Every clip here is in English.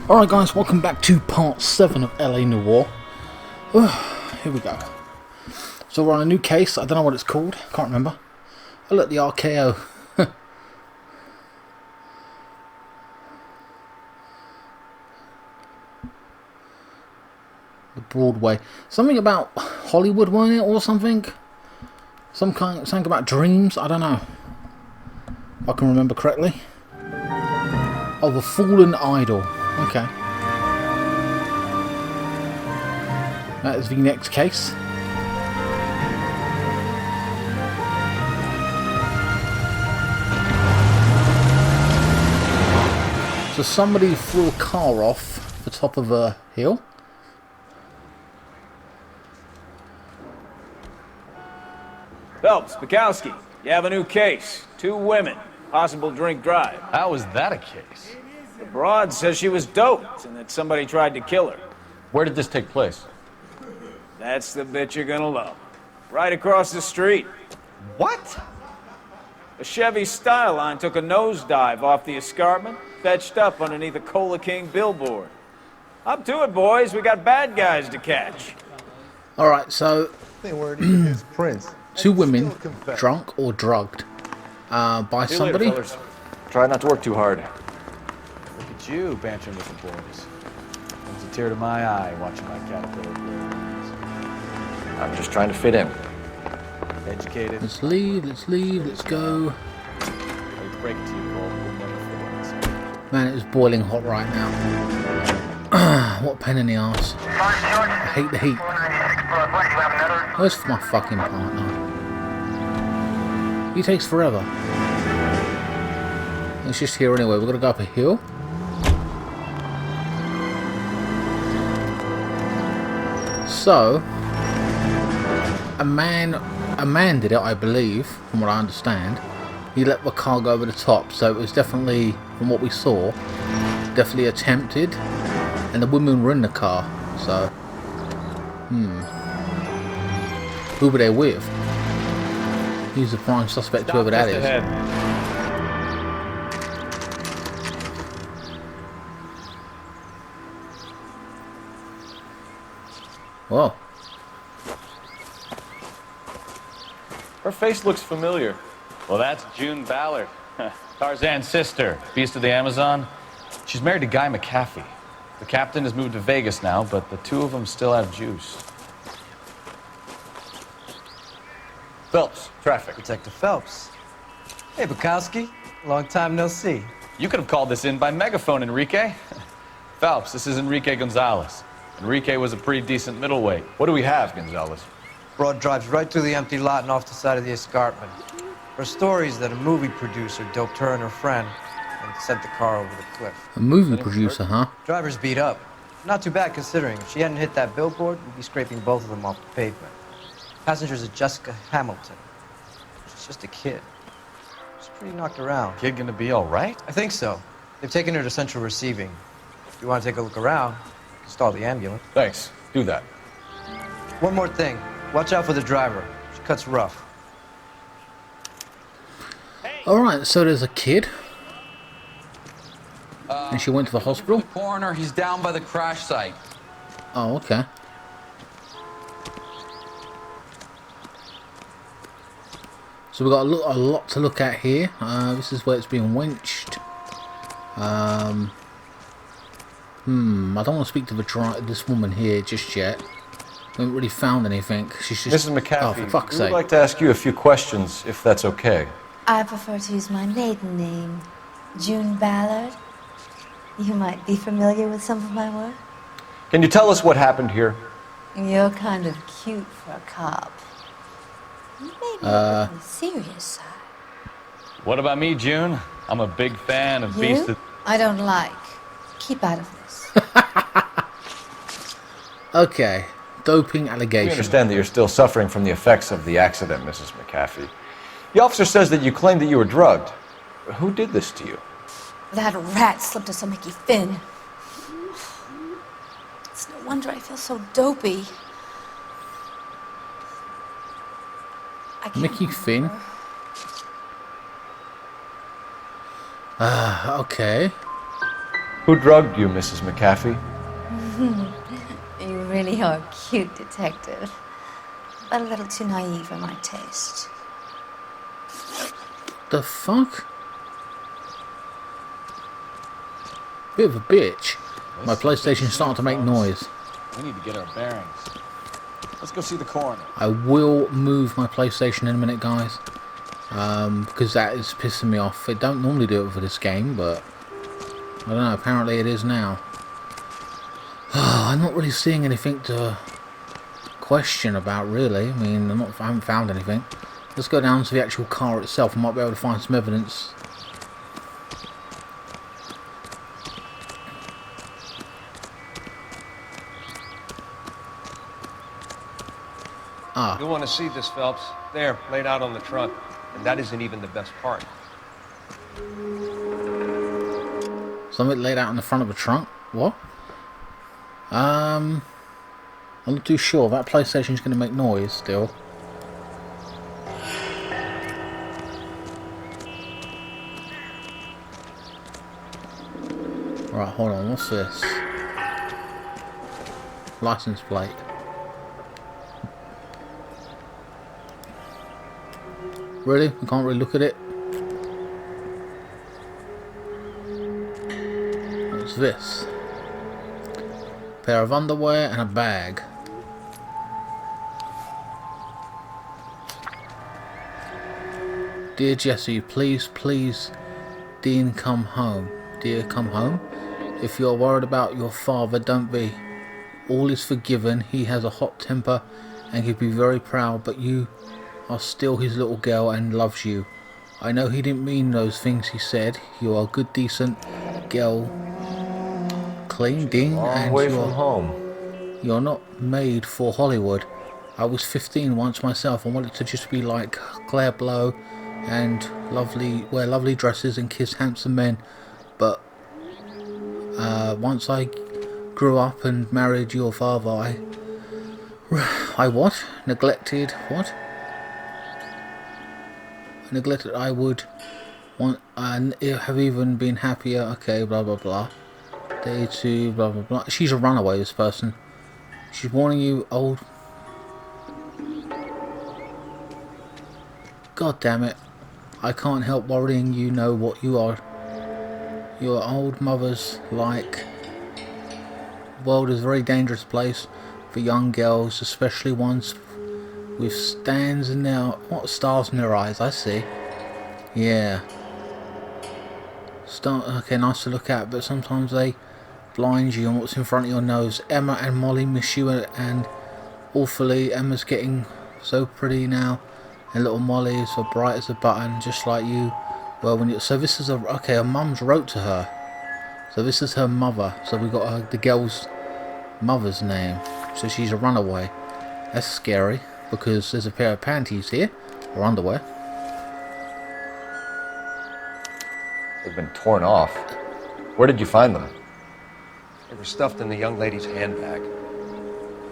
Alright guys, welcome back to part 7 of LA Noire. Here we go. So we're on a new case, I don't know what it's called, can't remember. Oh look, the RKO. The Broadway. Something about Hollywood, wasn't it, or something? Something about dreams, I don't know. If I can remember correctly. Oh, the Fallen Idol. Okay. That is the next case. So somebody threw a car off the top of a hill. Phelps, Bukowski, you have a new case. 2 women, possible drink drive. How is that a case? The broad says she was doped and that somebody tried to kill her. Where did this take place? That's the bit you're gonna love. Right across the street. What? A Chevy Styline took a nosedive off the escarpment, fetched up underneath a Cola King billboard. Up to it, boys. We got bad guys to catch. Alright, so They weren't even his prince. 2 women drunk or drugged by See you somebody. later, fellas. Try not to work too hard. Look at you, bantering with the boys. Comes a tear to my eye watching my caterpillar grow. I'm just trying to fit in. Educated. Let's leave, let's go. I break it to you, Cole. We'll never fit in this. Man, it is boiling hot right now. What a pain in the arse. I hate the heat. Where's my fucking partner? He takes forever. It's just here anyway. We're gonna go up a hill. So, a man did it, I believe, from what I understand. He let the car go over the top, so it was definitely, from what we saw, definitely attempted. And the women were in the car, so who were they with? He's the prime suspect, whoever that is. Whoa. Her face looks familiar. Well, that's June Ballard. Tarzan's sister, Beast of the Amazon. She's married to Guy McAfee. The captain has moved to Vegas now, but the 2 of them still have juice. Phelps, traffic. Detective Phelps. Hey, Bukowski. Long time no see. You could have called this in by megaphone, Enrique. Phelps, this is Enrique Gonzalez. Enrique was a pretty decent middleweight. What do we have, Gonzalez? Broad drives right through the empty lot and off the side of the escarpment. Her story is that a movie producer doped her and her friend and sent the car over the cliff. A movie producer, huh? Driver's beat up. Not too bad considering. If she hadn't hit that billboard, we'd be scraping both of them off the pavement. Passenger's a Jessica Hamilton. She's just a kid. She's pretty knocked around. Kid gonna be all right? I think so. They've taken her to central receiving. If you want to take a look around, stall the ambulance. Thanks. Do that. One more thing. Watch out for the driver. She cuts rough. Alright, so there's a kid. And she went to the hospital? The coroner, he's down by the crash site. Oh, okay. So we've got a lot to look at here. This is where it's being winched. I don't want to speak to this woman here just yet. We haven't really found anything. She's just... Mrs. McAfee, oh, for fuck's we would sake. like to ask you a few questions, if that's okay. I prefer to use my maiden name, June Ballard. You might be familiar with some of my work. Can you tell us what happened here? You're kind of cute for a cop. You may be on the serious side. What about me, June? I'm a big fan of Beast You? of... I don't like. Keep out of this. Okay. Doping We allegation. understand that you're still suffering from the effects of the accident, Mrs. McAfee. The officer says that you claimed that you were drugged. Who did this to you? That rat slipped us a Mickey Finn. It's no wonder I feel so dopey. I can't Mickey Finn? remember. Okay. Who drugged you, Mrs. McAfee? You really are a cute detective, but a little too naive for my taste. The fuck? Bit of a bitch. My PlayStation's starting to make noise. We need to get our bearings. Let's go see the coroner. I will move my PlayStation in a minute, guys. Because that is pissing me off. It don't normally do it for this game, but I don't know, apparently it is now. I'm not really seeing anything to question about, really. I mean, I haven't found anything. Let's go down to the actual car itself. I might be able to find some evidence. You'll want to see this, Phelps. There, laid out on the trunk. And that isn't even the best part. Something laid out in the front of a trunk? What? I'm not too sure. That PlayStation's going to make noise still. Right, hold on. What's this? License plate. Really? We can't really look at it? What's this? Pair of underwear and a bag. Dear Jesse, please, Dean, come home. Dear, come home. If you're worried about your father, don't be. All is forgiven. He has a hot temper and he'd be very proud, but you are still his little girl and loves you. I know he didn't mean those things he said. You are a good, decent girl. Clean, Dean, and Away from home. You're not made for Hollywood. I was 15 once myself. I wanted to just be like Claire Blow and wear lovely dresses and kiss handsome men. But once I grew up and married your father, I what? Neglected what? Neglected I would want and have even been happier. Okay, blah blah blah. Day 2, blah blah blah. She's a runaway, this person. She's warning you, old. God damn it. I can't help worrying, you know what you are. Your old mother's like. The world is a very dangerous place for young girls, especially ones with stars in their eyes. I see. Yeah. Okay, nice to look at, but sometimes they blind you on what's in front of your nose. Emma and Molly miss you, and awfully. Emma's getting so pretty now, and little Molly is so bright as a button, just like you. Well, when you so this is her mum's wrote to her. So this is her mother. So we got the girl's mother's name. So she's a runaway. That's scary. Because there's a pair of panties here, or underwear. They've been torn off. Where did you find them? They were stuffed in the young lady's handbag.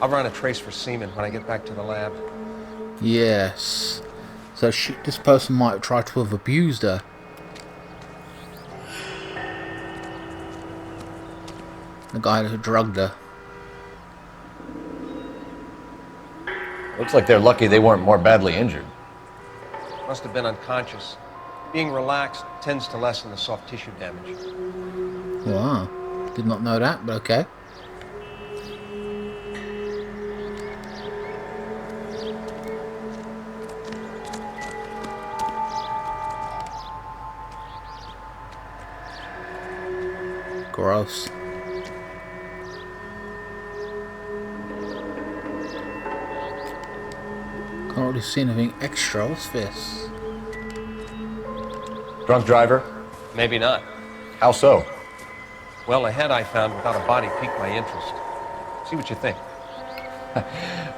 I'll run a trace for semen when I get back to the lab. Yes. So this person might have tried to have abused her. The guy who drugged her. Looks like they're lucky they weren't more badly injured. Must have been unconscious. Being relaxed tends to lessen the soft tissue damage. Wow. Did not know that, but okay. Gross. Can't really see anything extra. What's this? Drunk driver? Maybe not. How so? Well, a head I found without a body piqued my interest. See what you think.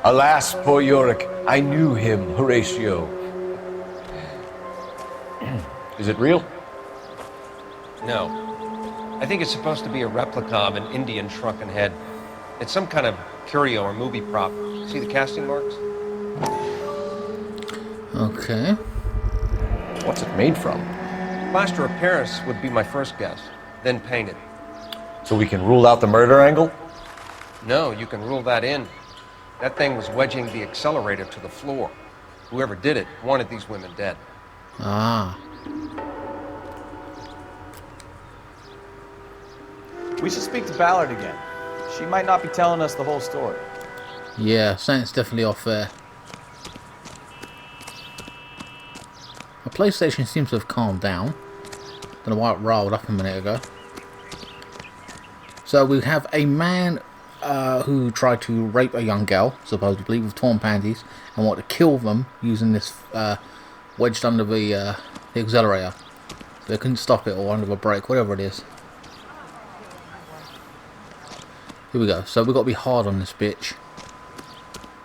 Alas, poor Yorick, I knew him, Horatio. Is it real? No. I think it's supposed to be a replica of an Indian shrunken head. It's some kind of curio or movie prop. See the casting marks? Okay. What's it made from? Plaster of Paris would be my first guess, then painted. So we can rule out the murder angle? No, you can rule that in. That thing was wedging the accelerator to the floor. Whoever did it wanted these women dead. Ah. We should speak to Ballard again. She might not be telling us the whole story. Yeah, something's definitely off there. The PlayStation seems to have calmed down. Don't know why it rolled up a minute ago. So we have a man who tried to rape a young girl, supposedly, with torn panties, and wanted to kill them using this wedged under the accelerator. They couldn't stop it, or under the brake, whatever it is. Here we go. So we've got to be hard on this bitch.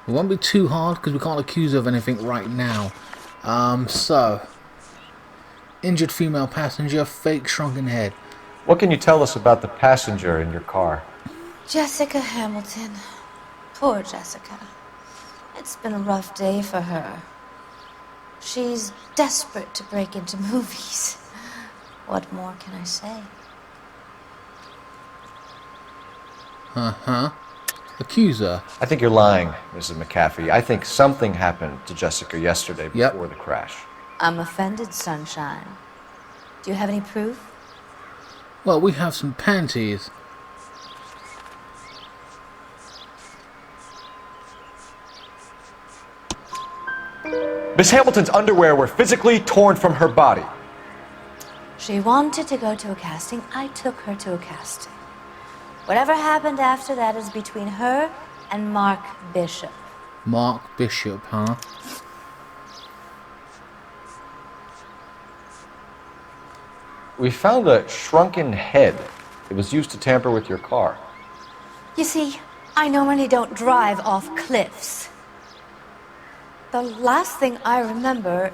We won't be too hard because we can't accuse her of anything right now. So injured female passenger, fake shrunken head. What can you tell us about the passenger in your car? Jessica Hamilton. Poor Jessica. It's been a rough day for her. She's desperate to break into movies. What more can I say? Uh-huh. Accuser. I think you're lying, Mrs. McAfee. I think something happened to Jessica yesterday before the crash. I'm offended, Sunshine. Do you have any proof? Well, we have some panties. Miss Hamilton's underwear were physically torn from her body. She wanted to go to a casting. I took her to a casting. Whatever happened after that is between her and Mark Bishop. Mark Bishop, huh? We found a shrunken head. It was used to tamper with your car. You see, I normally don't drive off cliffs. The last thing I remember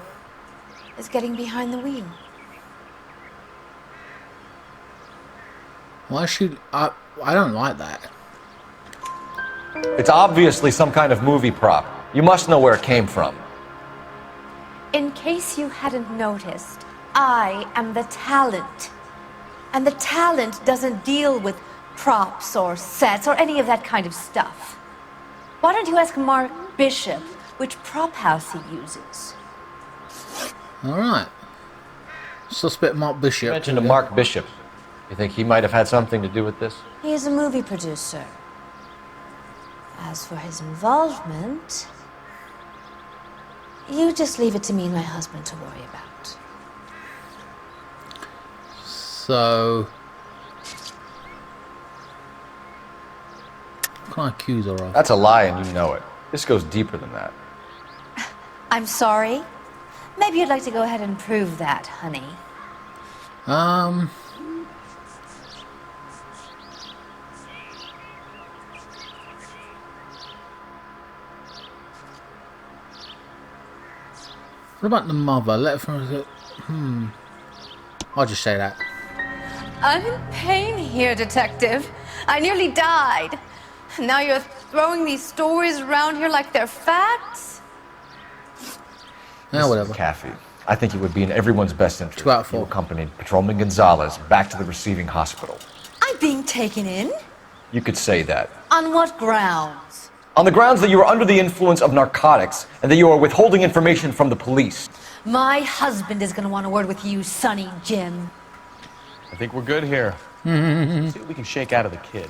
is getting behind the wheel. Why should I don't like that. It's obviously some kind of movie prop. You must know where it came from. In case you hadn't noticed, I am the talent. And the talent doesn't deal with props or sets or any of that kind of stuff. Why don't you ask Mark Bishop which prop house he uses? Alright. Suspect Mark Bishop. You mentioned a Mark Bishop. You think he might have had something to do with this? He is a movie producer. As for his involvement, you just leave it to me and my husband to worry about. So, what can I accuse her of? That's a lie and you know it. This goes deeper than that. I'm sorry. Maybe you'd like to go ahead and prove that, honey. What about the mother? Let her... I'll just say that. I'm in pain here, Detective. I nearly died. Now you're throwing these stories around here like they're facts? Yeah, whatever. McAfee, I think it would be in everyone's best interest 2 out of if you 4. accompanied Patrolman Gonzalez back to the receiving hospital. I'm being taken in? You could say that. On what grounds? On the grounds that you were under the influence of narcotics and that you are withholding information from the police. My husband is going to want a word with you, Sonny Jim. I think we're good here. Let's see what we can shake out of the kid.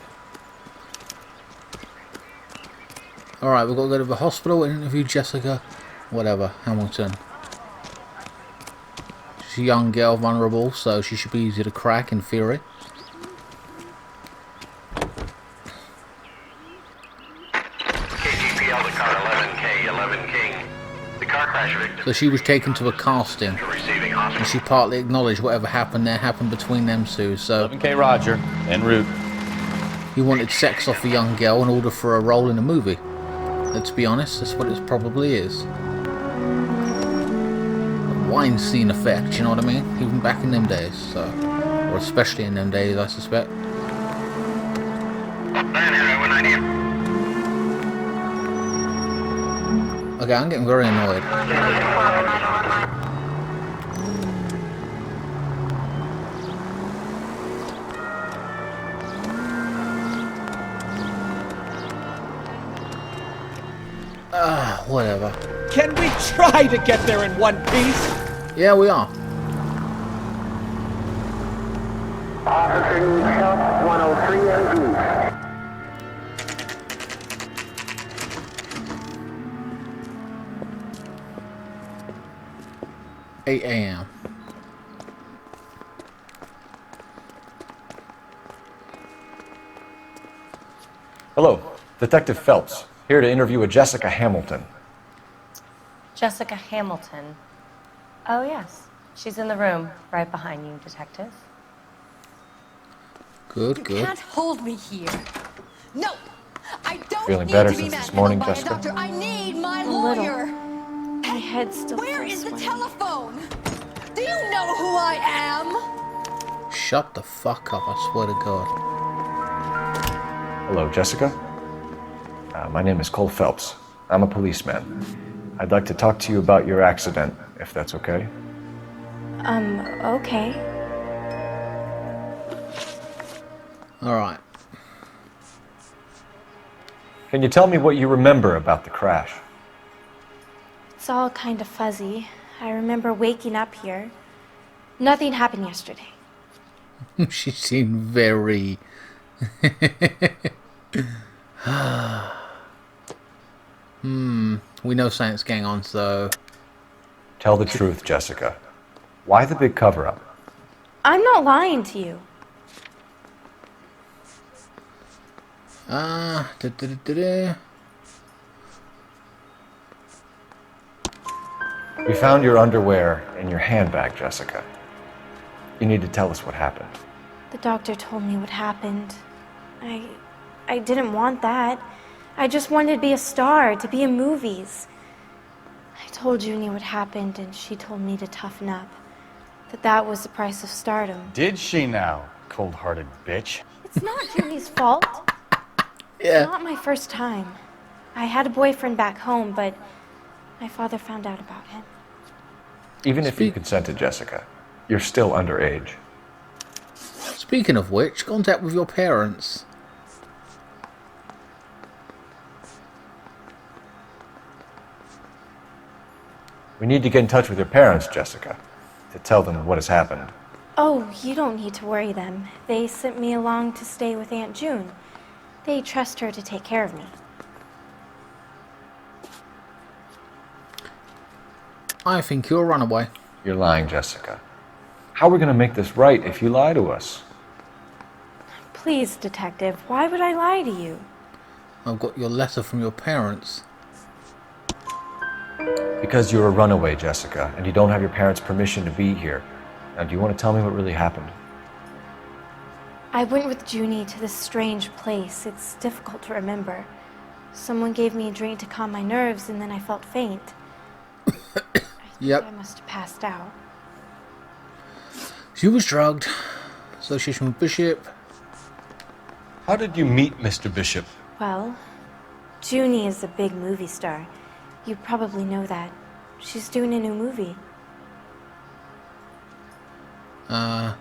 Alright, we've got to go to the hospital and interview Jessica, whatever, Hamilton. She's a young girl, vulnerable, so she should be easy to crack in theory. KGPL to car 11K, 11 King. The car crash victim. So she was taken to a casting, To receiving and hospital. she partly acknowledged whatever happened there happened between them two, so 11K Roger, en route. he wanted sex off a young girl in order for a role in a movie. Let's be honest, that's what it probably is. A wine scene effect, you know what I mean? Even back in them days, so... Or especially in them days, I suspect. Okay, I'm getting very annoyed. whatever. Can we try to get there in one piece? Yeah, we are. Officer needs help, 103 AD. 8 a.m. Hello, Detective Phelps, here to interview a Jessica Hamilton. Jessica Hamilton. Oh, yes. She's in the room, right behind you, Detective. Good, You good. can't hold me here. No, I don't Feeling need better to be since this manhandled morning, by Jessica? a doctor. I need my A little. lawyer. My head still Where feels is the sweaty. telephone? Do you know who I am? Shut the fuck up, I swear to God. Hello, Jessica. My name is Cole Phelps. I'm a policeman. I'd like to talk to you about your accident, if that's okay. Okay. Alright. Can you tell me what you remember about the crash? It's all kind of fuzzy. I remember waking up here. Nothing happened yesterday. She seemed very... We know something's going on, so... Tell the truth, Jessica. Why the big cover-up? I'm not lying to you. We found your underwear in your handbag, Jessica. You need to tell us what happened. The doctor told me what happened. I didn't want that. I just wanted to be a star, to be in movies. I told Junie what happened, and she told me to toughen up. That was the price of stardom. Did she now, cold-hearted bitch? It's not Junie's fault. Yeah. It's not my first time. I had a boyfriend back home, but my father found out about him. Even if you consented, Jessica, you're still underage. Speaking of which, contact with your parents. We need to get in touch with your parents, Jessica, to tell them what has happened. Oh, you don't need to worry them. They sent me along to stay with Aunt June. They trust her to take care of me. I think you're a runaway. You're lying, Jessica. How are we going to make this right if you lie to us? Please, Detective, why would I lie to you? I've got your letter from your parents. Because you're a runaway, Jessica, and you don't have your parents' permission to be here. Now, do you want to tell me what really happened? I went with Junie to this strange place. It's difficult to remember. Someone gave me a drink to calm my nerves, and then I felt faint. I must have passed out. She was drugged. Association with Bishop. How did you meet Mr. Bishop? Well, Junie is a big movie star. You probably know that. She's doing a new movie. I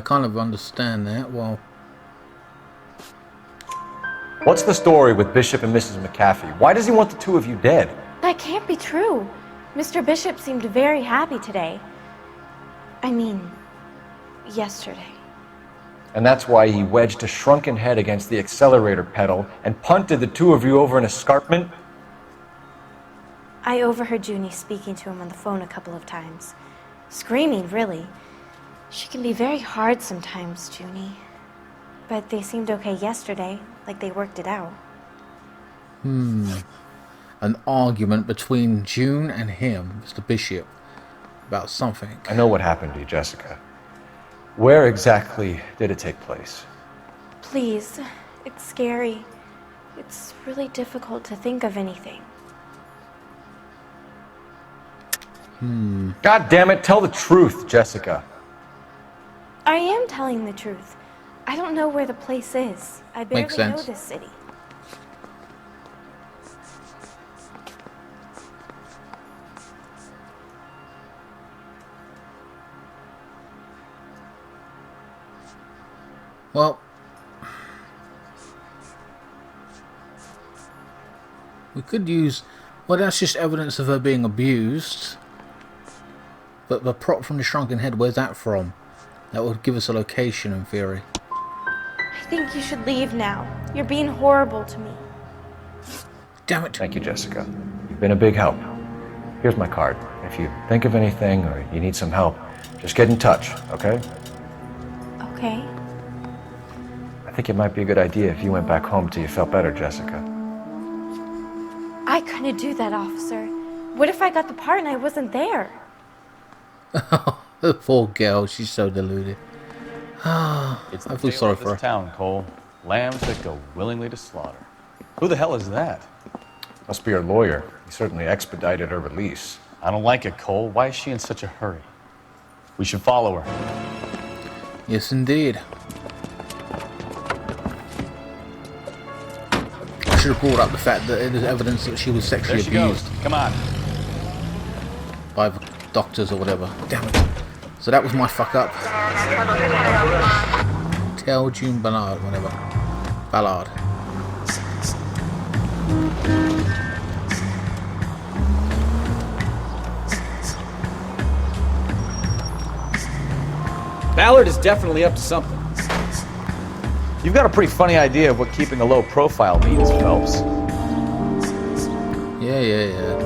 kind of understand that. Well, What's the story with Bishop and Mrs. McAfee? Why does he want the two of you dead? That can't be true. Mr. Bishop seemed very happy today. I mean, yesterday. And that's why he wedged a shrunken head against the accelerator pedal and punted the two of you over an escarpment? I overheard Junie speaking to him on the phone a couple of times. Screaming, really. She can be very hard sometimes, Junie. But they seemed okay yesterday, like they worked it out. an argument between June and him, Mr. Bishop, about something. I know what happened to you, Jessica. Where exactly did it take place? Please, it's scary. It's really difficult to think of anything. God damn it, tell the truth, Jessica. I am telling the truth. I don't know where the place is. I barely Makes know sense. this city. Well, could use... Well, that's just evidence of her being abused. But the prop from the shrunken head, where's that from? That would give us a location in theory. I think you should leave now. You're being horrible to me. Damn it. Thank you, Jessica. You've been a big help. Here's my card. If you think of anything or you need some help, just get in touch, okay? Okay. I think it might be a good idea if you went back home till you felt better, Jessica. I couldn't do that, officer. What if I got the part and I wasn't there? The poor girl, she's so deluded. I feel sorry for her. Town, Cole. Lambs that go willingly to slaughter. Who the hell is that? Must be her lawyer. He certainly expedited her release. I don't like it, Cole. Why is she in such a hurry? We should follow her. Yes, indeed. I should have brought up the fact that it is evidence that she was sexually abused. Come on. By the doctors or whatever. Damn it. So that was my fuck up. Tell June Ballard, whatever. Ballard. Ballard is definitely up to something. You've got a pretty funny idea of what keeping a low profile means, Phelps. Yeah.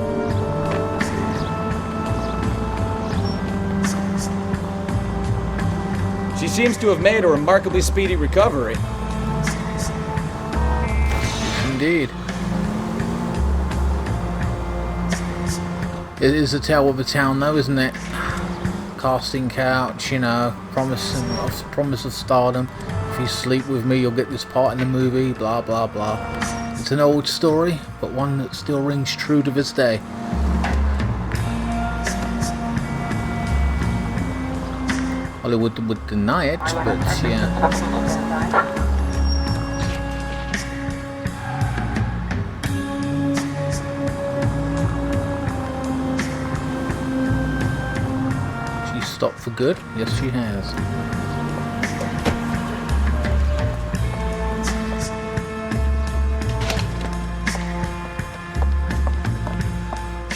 She seems to have made a remarkably speedy recovery. Indeed. It is a tale of a town though, isn't it? Casting couch, you know, promise of stardom. If you sleep with me, you'll get this part in the movie, blah blah blah. It's an old story, but one that still rings true to this day. Hollywood would deny it, but yeah. She stopped for good? Yes, she has.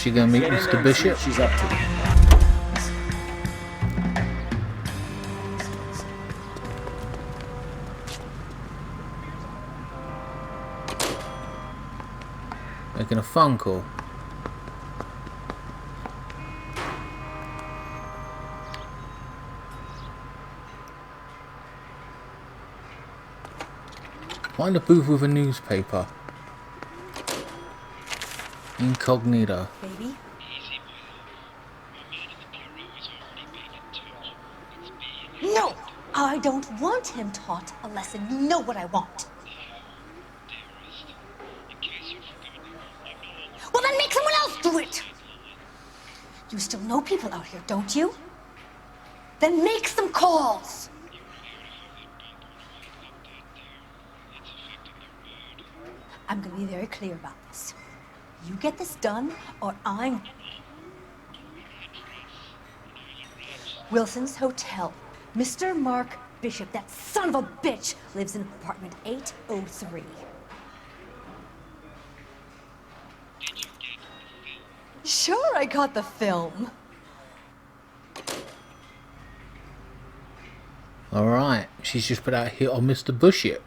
She gonna meet Mr. Bishop? She's up to it. Making a phone call. Find a booth with a newspaper. Incognito. Baby? No! I don't want him taught a lesson. You know what I want. Well, then make someone else do it! You still know people out here, don't you? Then make some calls! I'm gonna be very clear about this. You get this done, or I'm... Wilson's Hotel. Mr. Mark Bishop, that son of a bitch, lives in apartment 803. Sure, I got the film. Alright, she's just put out a hit on Mr. Bishop.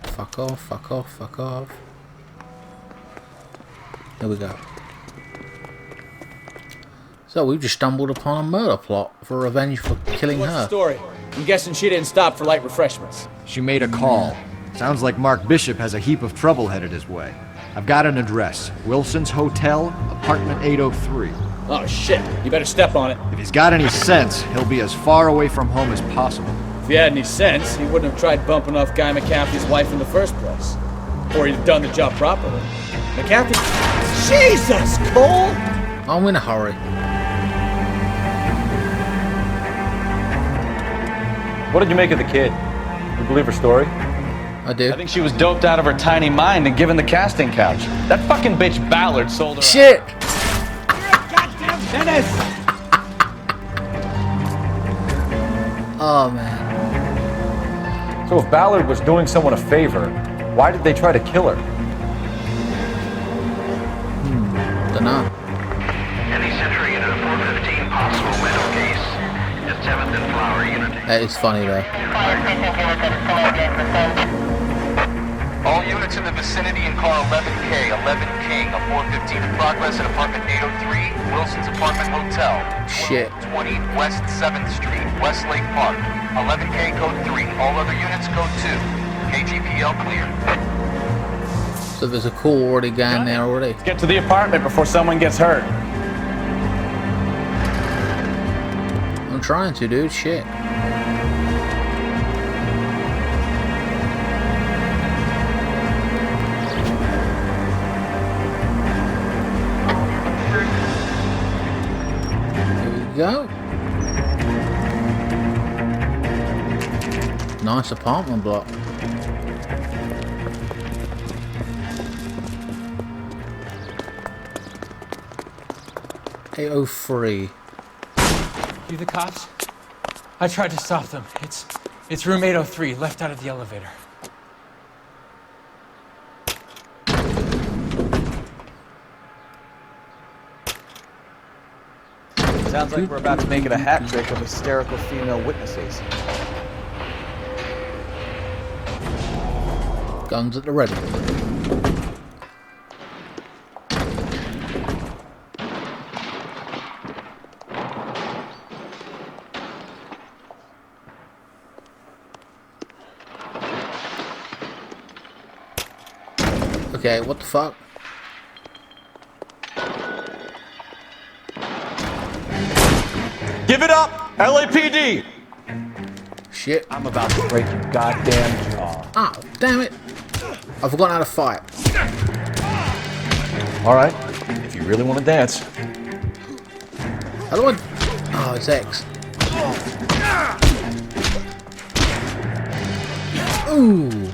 Fuck off, fuck off, fuck off. There we go. So we've just stumbled upon a murder plot for revenge for killing What's her. the story? I'm guessing she didn't stop for light refreshments. She made a call. Sounds like Mark Bishop has a heap of trouble headed his way. I've got an address. Wilson's Hotel, apartment 803. Oh shit, you better step on it. If he's got any sense, he'll be as far away from home as possible. If he had any sense, he wouldn't have tried bumping off Guy McCaffrey's wife in the first place. Or he'd have done the job properly. McCaffrey... Jesus, Cole! I'm in a hurry. What did you make of the kid? You believe her story? I do. I think she was doped out of her tiny mind and given the casting couch. That fucking bitch Ballard sold her Shit! Goddamn Dennis! Oh man. So if Ballard was doing someone a favor, why did they try to kill her? Dunno. Any Central Unit of 415 possible mental case at 7th and Flower Unit. That is funny though. All units in the vicinity in car 11K, 11 King, a 415 in progress at apartment 803, Wilson's Apartment Hotel. Shit. 20 West 7th Street, Westlake Park. 11K code 3, all other units code 2. KGPL clear. So there's a call already going there already. Let's get to the apartment before someone gets hurt. I'm trying to, dude. Shit. Go. Nice apartment block. $803. You the cops? I tried to stop them. It's room 803, left out of the elevator. Sounds like we're about to make it a hat trick of hysterical female witnesses. Guns at the ready. Okay, what the fuck? Give it up, LAPD! Shit. I'm about to break your goddamn jaw. Ah, damn it. I forgot how to fight. Alright, if you really want to dance. How do I... Oh, it's X. Ooh.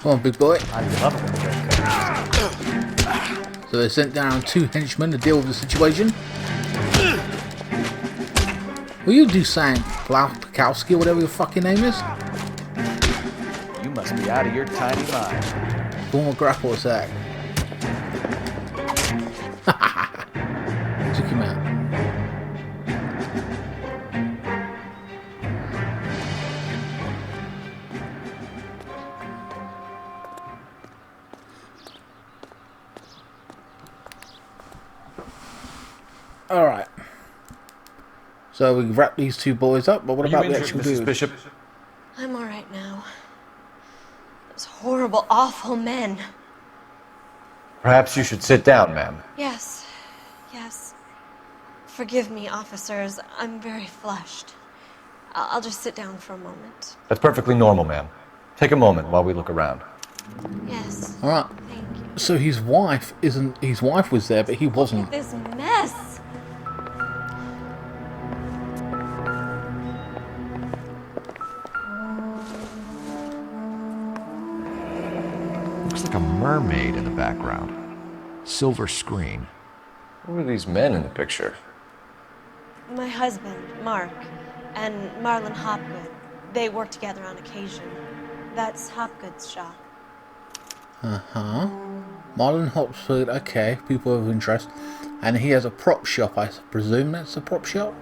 Come on, big boy. I love it. So they sent down 2 henchmen to deal with the situation. Will you do something, Plowkowski, or whatever your fucking name is? You must be out of your tiny mind. Former grapple attack. Took him out. Alright. So we wrap these 2 boys up, but what about the actual dude? Bishop? I'm all right now. Those horrible, awful men. Perhaps you should sit down, ma'am. Yes, yes. Forgive me, officers. I'm very flushed. I'll just sit down for a moment. That's perfectly normal, ma'am. Take a moment while we look around. Yes. Alright. Thank you. So his wife isn't... His wife was there, but he wasn't. This mess. Looks like a mermaid in the background. Silver screen. Who are these men in the picture? My husband, Mark, and Marlon Hopgood. They work together on occasion. That's Hopgood's shop. Uh-huh. Marlon Hopgood, okay, people of interest. And he has a prop shop, I presume that's a prop shop?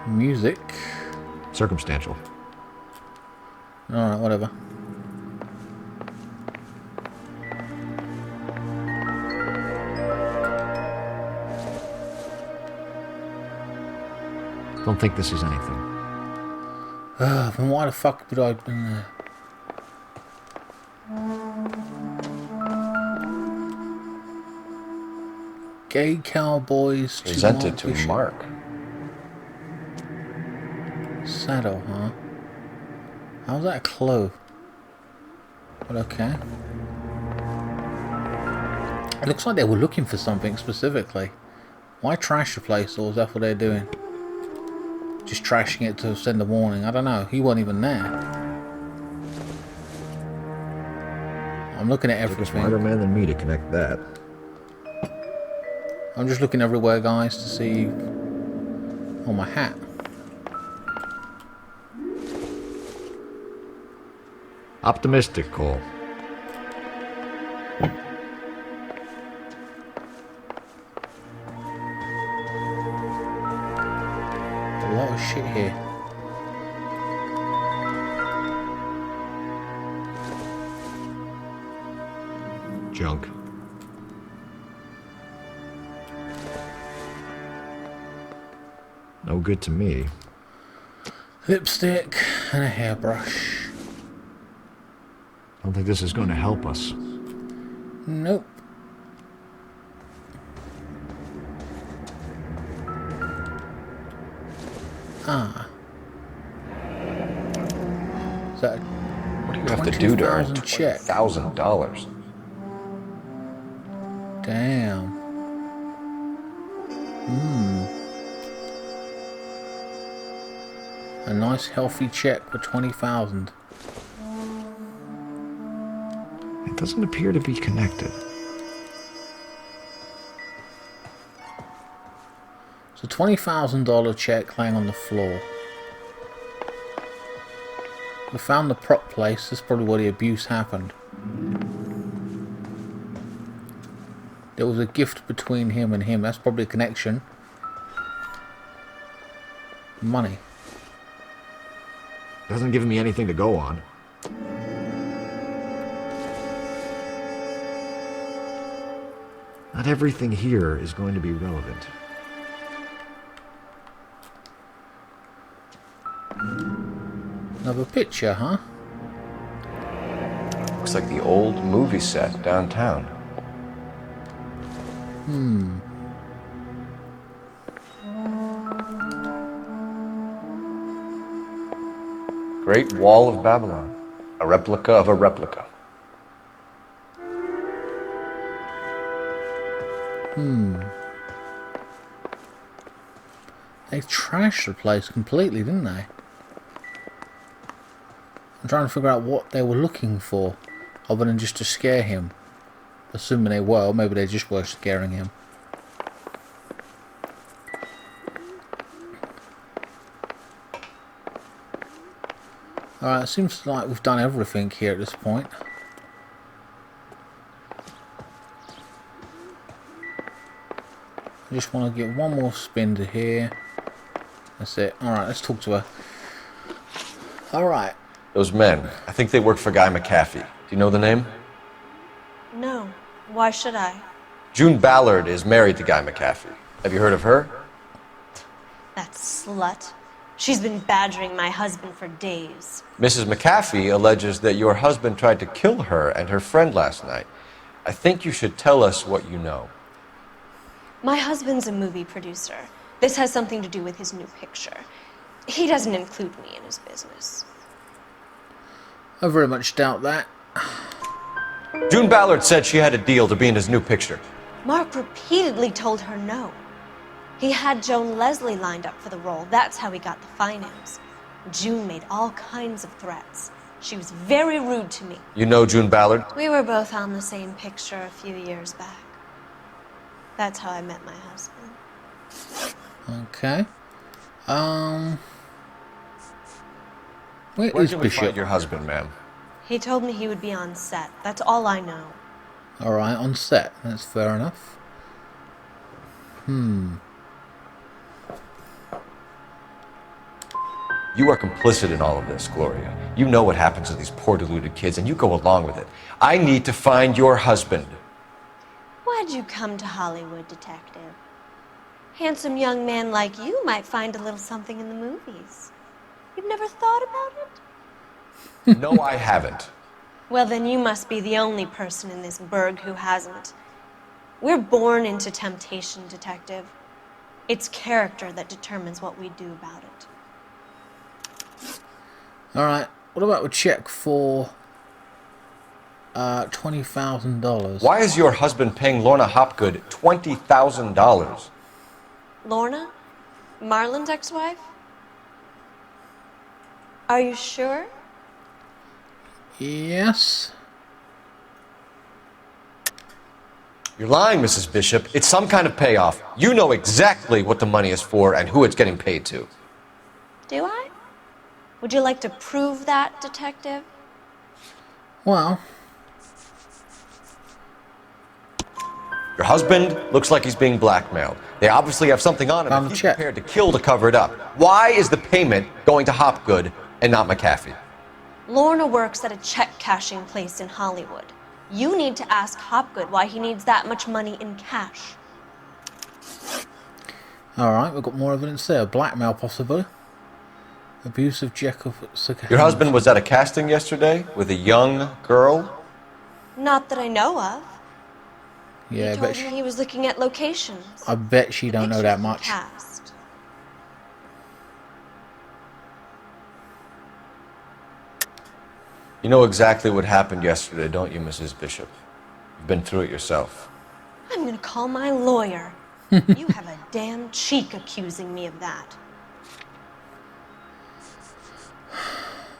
Music. Circumstantial. Alright, whatever. Don't think this is anything. Then why the fuck would I have been there? Gay cowboys Presented to Mark. Saddle, huh? How's that a clue? But okay. It looks like they were looking for something specifically. Why trash the place, or is that what they're doing? Just trashing it to send a warning. I don't know. He wasn't even there. I'm looking at everything. Took a smarter man than me to connect that. I'm just looking everywhere, guys, to see... Oh, my hat. Optimistic, Cole. A lot of shit here. Junk. No good to me. Lipstick and a hairbrush. I don't think this is going to help us. Nope. Ah. Is that What do you have to do to earn check? $20,000? Damn. A nice healthy check for 20,000. It doesn't appear to be connected. It's a $20,000 check laying on the floor. We found the prop place. That's probably where the abuse happened. There was a gift between him and him. That's probably a connection. Money. Doesn't give me anything to go on. Not everything here is going to be relevant. Another picture, huh? Looks like the old movie set downtown. Great Wall of Babylon. A replica of a replica. They trashed the place completely, didn't they? I'm trying to figure out what they were looking for, other than just to scare him. Assuming they were, or maybe they just were scaring him. Alright, it seems like we've done everything here at this point. I just want to get one more spin to here. That's it. Alright, let's talk to her. Alright. Those men, I think they work for Guy McAfee. Do you know the name? No. Why should I? June Ballard is married to Guy McAfee. Have you heard of her? That slut. She's been badgering my husband for days. Mrs. McAfee alleges that your husband tried to kill her and her friend last night. I think you should tell us what you know. My husband's a movie producer. This has something to do with his new picture. He doesn't include me in his business. I very much doubt that. June Ballard said she had a deal to be in his new picture. Mark repeatedly told her no. He had Joan Leslie lined up for the role. That's how he got the finance. June made all kinds of threats. She was very rude to me. You know June Ballard? We were both on the same picture a few years back. That's how I met my husband. Okay. Where Where is can we Bishop? find your husband, ma'am? He told me he would be on set. That's all I know. Alright, on set. That's fair enough. You are complicit in all of this, Gloria. You know what happens to these poor deluded kids, and you go along with it. I need to find your husband. Why'd you come to Hollywood, detective? Handsome young man like you might find a little something in the movies. You've never thought about it? No, I haven't. Well, then you must be the only person in this burg who hasn't. We're born into temptation, detective. It's character that determines what we do about it. Alright, what about a check for $20,000? Why is your husband paying Lorna Hopgood $20,000? Lorna? Marlon's ex-wife? Are you sure? Yes. You're lying, Mrs. Bishop. It's some kind of payoff. You know exactly what the money is for and who it's getting paid to. Do I? Would you like to prove that, Detective? Well, your husband looks like he's being blackmailed. They obviously have something on him. He's prepared to kill to cover it up. Why is the payment going to Hopgood and not McAfee? Lorna works at a check cashing place in Hollywood. You need to ask Hopgood why he needs that much money in cash. alright, we've got more evidence there. Blackmail, possibly. Abuse of Jekyll. Your husband was at a casting yesterday with a young girl? Not that I know of. Yeah, He told me he was looking at locations. I bet she don't know that much. Cast. You know exactly what happened yesterday, don't you, Mrs. Bishop? You've been through it yourself. I'm gonna call my lawyer. You have a damn cheek accusing me of that.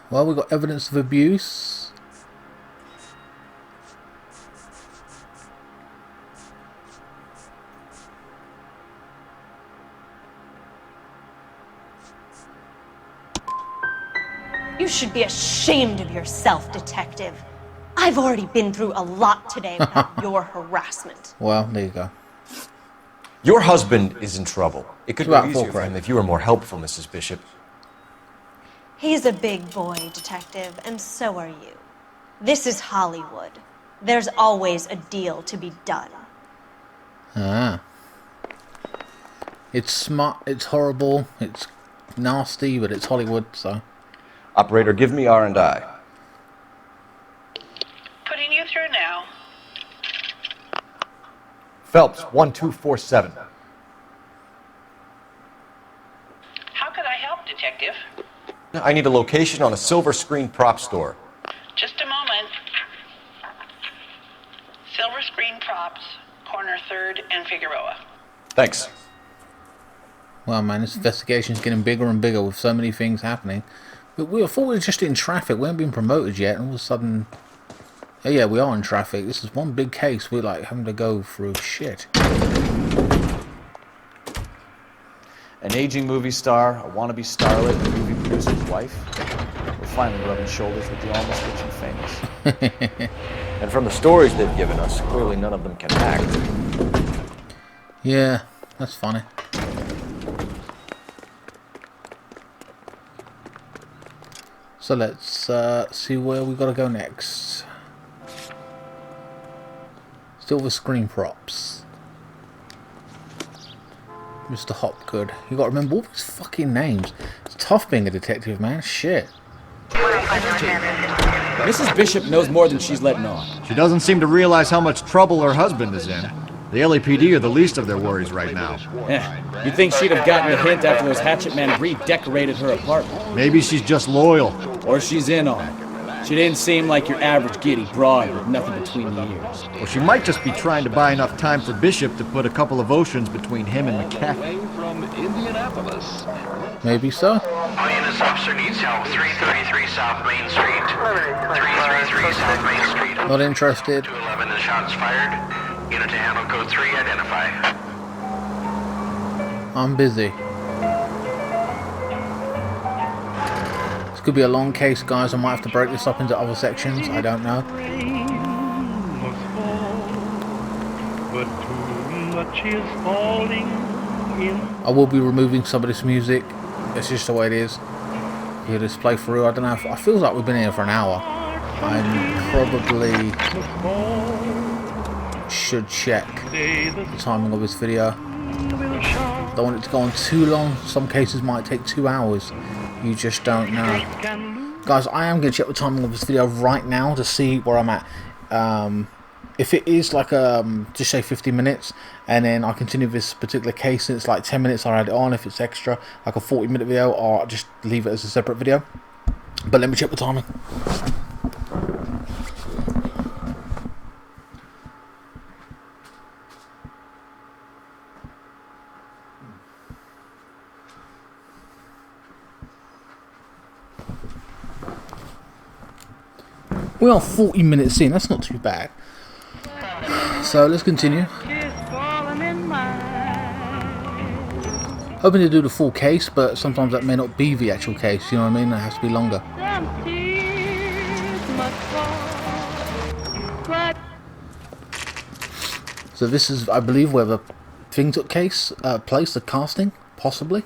Well, we've got evidence of abuse. You should be ashamed of yourself, Detective. I've already been through a lot today without your harassment. Well, there you go. Your husband is in trouble. It could be It's about easier for him if you were more helpful, Mrs. Bishop. He's a big boy, Detective, and so are you. This is Hollywood. There's always a deal to be done. Ah. It's smart, it's horrible, it's nasty, but it's Hollywood, so... Operator, give me R&I. Putting you through now. Phelps, 1247. How could I help, Detective? I need a location on a silver screen prop store. Just a moment. Silver screen props, corner 3rd and Figueroa. Thanks. Well, man, this investigation's getting bigger and bigger with so many things happening. But I thought we were just in traffic. We haven't been promoted yet, and all of a sudden... Oh yeah, we are in traffic. This is one big case. We're like having to go through shit. An aging movie star, a wannabe starlet, a movie producer's wife. We're finally rubbing shoulders with the almost rich and famous. And from the stories they've given us, clearly none of them can act. Yeah, that's funny. So let's see where we gotta go next. Silver screen props. Mr. Hopgood. You gotta remember all these fucking names. It's tough being a detective, man. Shit. Mrs. Bishop knows more than she's letting on. She doesn't seem to realize how much trouble her husband is in. The LAPD are the least of their worries right now. Yeah, you'd think she'd have gotten a hint after those hatchet men redecorated her apartment. Maybe she's just loyal. Or she's in on it. She didn't seem like your average giddy broad with nothing between the ears. Or she might just be trying to buy enough time for Bishop to put a couple of oceans between him and McAfee. From Indianapolis. Maybe so. This officer needs help. 333 South Main Street. 333 South Main Street. Not interested. 211, the shots fired. Unit to handle code 3, identify. I'm busy. This could be a long case, guys. I might have to break this up into other sections. I don't know. But too much is falling in. I will be removing some of this music. It's just the way it is. Hear this playthrough. I don't know. I feel like we've been here for an hour. I probably should check the timing of this video. Don't want it to go on too long. Some cases might take 2 hours. You just don't know. Guys, I am going to check the timing of this video right now to see where I'm at. If it is like, just say 50 minutes, and then I continue this particular case and it's like 10 minutes, I'll add it on. If it's extra, like a 40-minute video, or I'll just leave it as a separate video. But let me check the timing. We are 40 minutes in, that's not too bad. So let's continue. Hoping to do the full case, but sometimes that may not be the actual case, you know what I mean? It has to be longer. So this is, I believe, where the thing took place, the casting, possibly.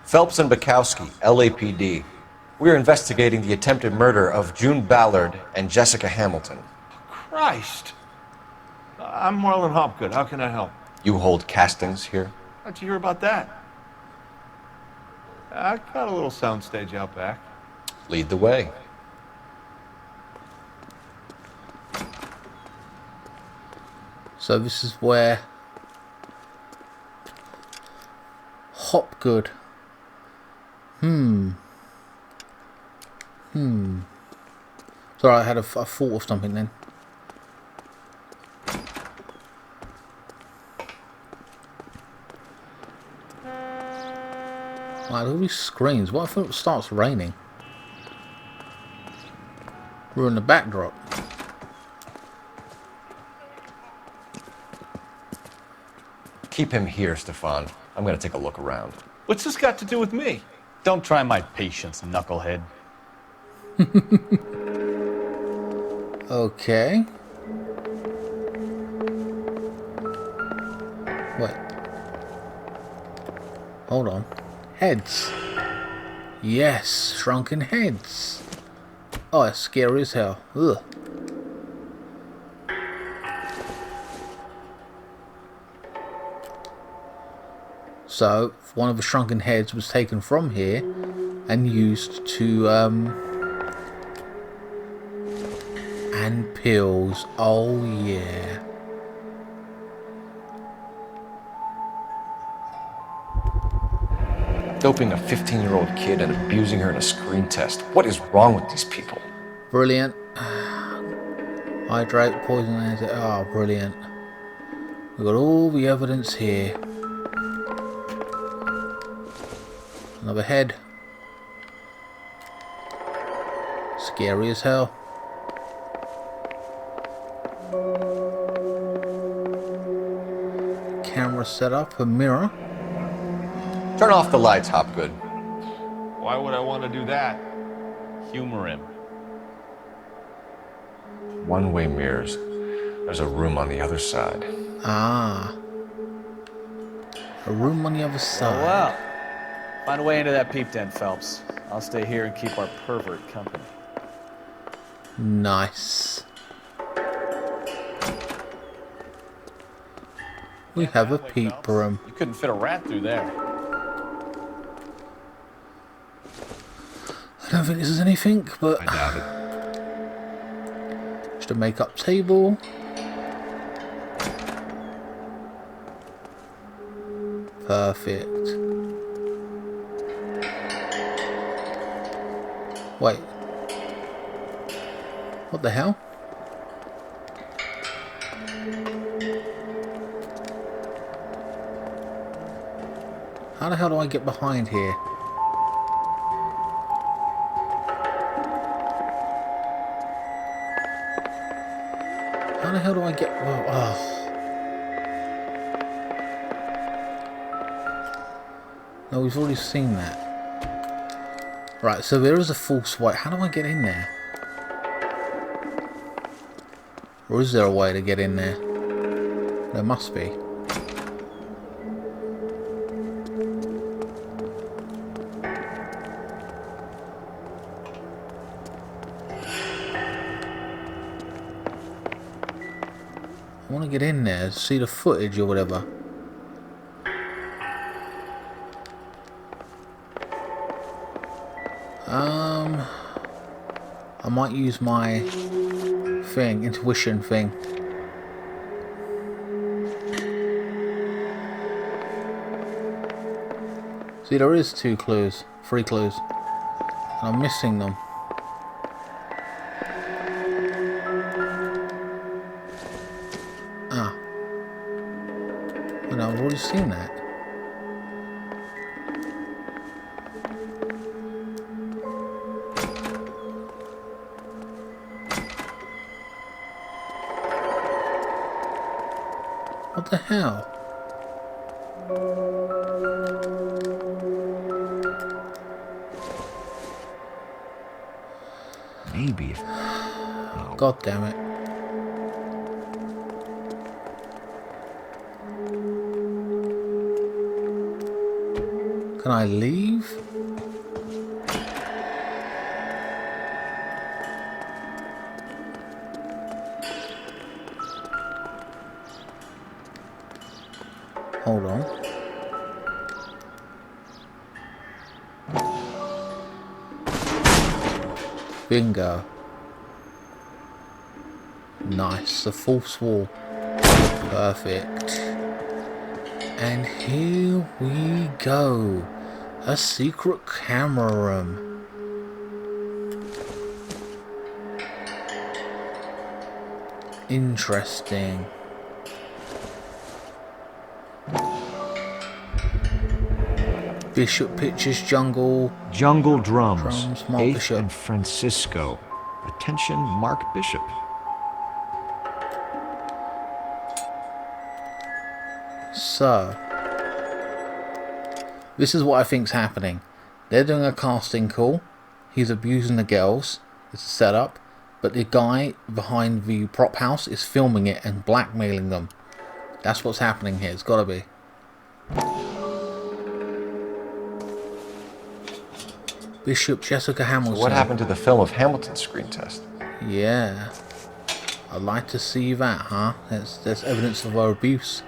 Phelps and Bukowski, LAPD. We are investigating the attempted murder of June Ballard and Jessica Hamilton. Christ! I'm Marlon Hopgood. How can I help? You hold castings here? How'd you hear about that? I got a little soundstage out back. Lead the way. So this is where Hopgood. Sorry, I had a thought of something then. Wow, all these screens. What if it starts raining? Ruin the backdrop. Keep him here, Stefan. I'm gonna take a look around. What's this got to do with me? Don't try my patience, knucklehead. Okay. Wait. Hold on. Heads. Yes, shrunken heads. Oh, it's scary as hell. Ugh. So, one of the shrunken heads was taken from here and used to, and pills. Oh, yeah. Doping a 15-year-old kid and abusing her in a screen test. What is wrong with these people? Brilliant. Hydrate, poison, oh, brilliant. We've got all the evidence here. Another head. Scary as hell. Camera set up, a mirror. Turn off the lights, Hopgood. Why would I want to do that? Humor him. One-way mirrors. There's a room on the other side. Ah. A room on the other side. Oh, wow. Find a way into that peep den, Phelps. I'll stay here and keep our pervert company. Nice. We have a peep room. You couldn't fit a rat through there. I don't think this is anything, but... I doubt it. Just a makeup table. Perfect. Wait. What the hell? How the hell do I get behind here? How the hell do I get... Oh. No, we've already seen that. Right, so there is a false way. How do I get in there? Or is there a way to get in there? There must be. I want to get in there, see the footage or whatever. I might use my thing, intuition thing. See, there is 2 clues, 3 clues, and I'm missing them. Ah. Oh, no, I've already seen that. What the hell? Maybe. God damn it. Can I leave? Hold on. Bingo. Nice. The false wall. Perfect. And here we go. A secret camera room. Interesting. Bishop Pictures Jungle. Jungle Drums. Mark 8th Bishop. and Francisco. Attention, Mark Bishop. So, this is what I think's happening. They're doing a casting call. He's abusing the girls. It's a setup. But the guy behind the prop house is filming it and blackmailing them. That's what's happening here. It's gotta be. Bishop Jessica Hamilton. So what happened to the film of Hamilton's screen test? Yeah. I'd like to see that, huh? There's evidence of her abuse.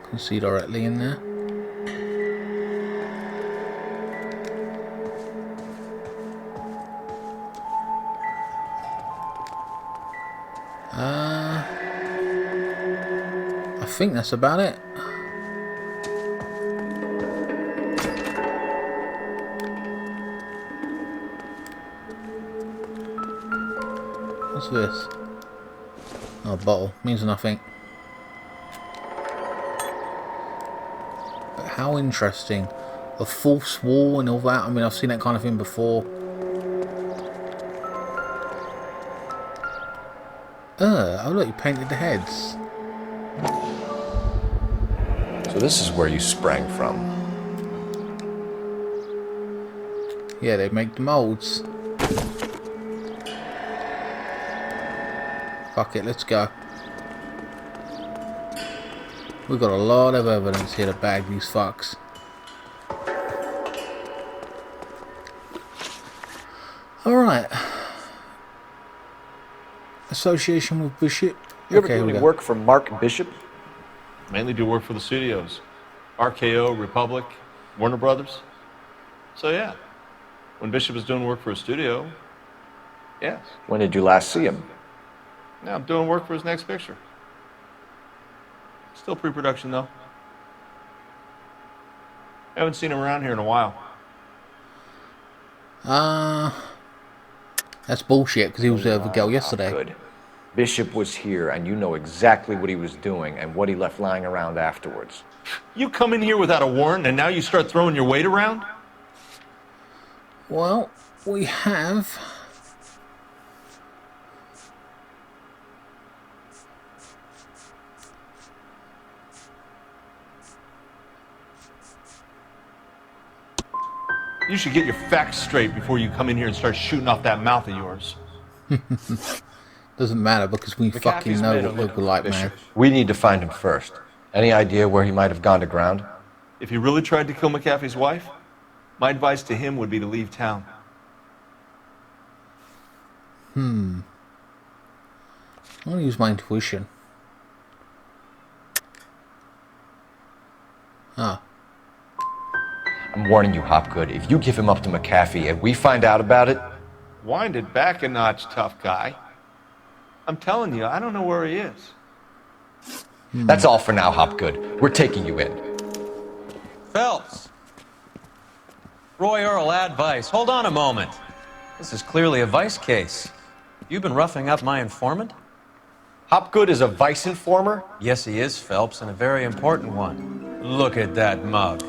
Can see directly in there. I think that's about it. What's this? Oh, a bottle. Means nothing. But how interesting. A false wall and all that. I mean, I've seen that kind of thing before. Oh look, you painted the heads. So this is where you sprang from. Yeah, they make the molds. Fuck it, let's go. We've got a lot of evidence here to bag these fucks. Alright. Association with Bishop. You ever do any work for Mark Bishop? Mainly do work for the studios. RKO, Republic, Warner Brothers. So yeah, when Bishop was doing work for a studio, yes. When did you last see him? Now I'm doing work for his next picture. Still pre-production though. Haven't seen him around here in a while. That's bullshit because he was there with a girl yesterday. Good. Bishop was here and you know exactly what he was doing and what he left lying around afterwards. You come in here without a warrant and now you start throwing your weight around? Well, we have. You should get your facts straight before you come in here and start shooting off that mouth of yours. Doesn't matter because we fucking know what look like, man. We need to find him first. Any idea where he might have gone to ground? If he really tried to kill McAfee's wife, my advice to him would be to leave town. I'm gonna use my intuition. Ah. I'm warning you, Hopgood. If you give him up to McAfee and we find out about it... Wind it back a notch, tough guy. I'm telling you, I don't know where he is. That's all for now, Hopgood. We're taking you in. Phelps. Roy Earl, advice. Hold on a moment. This is clearly a vice case. You've been roughing up my informant? Hopgood is a vice informer? Yes, he is, Phelps, and a very important one. Look at that mug.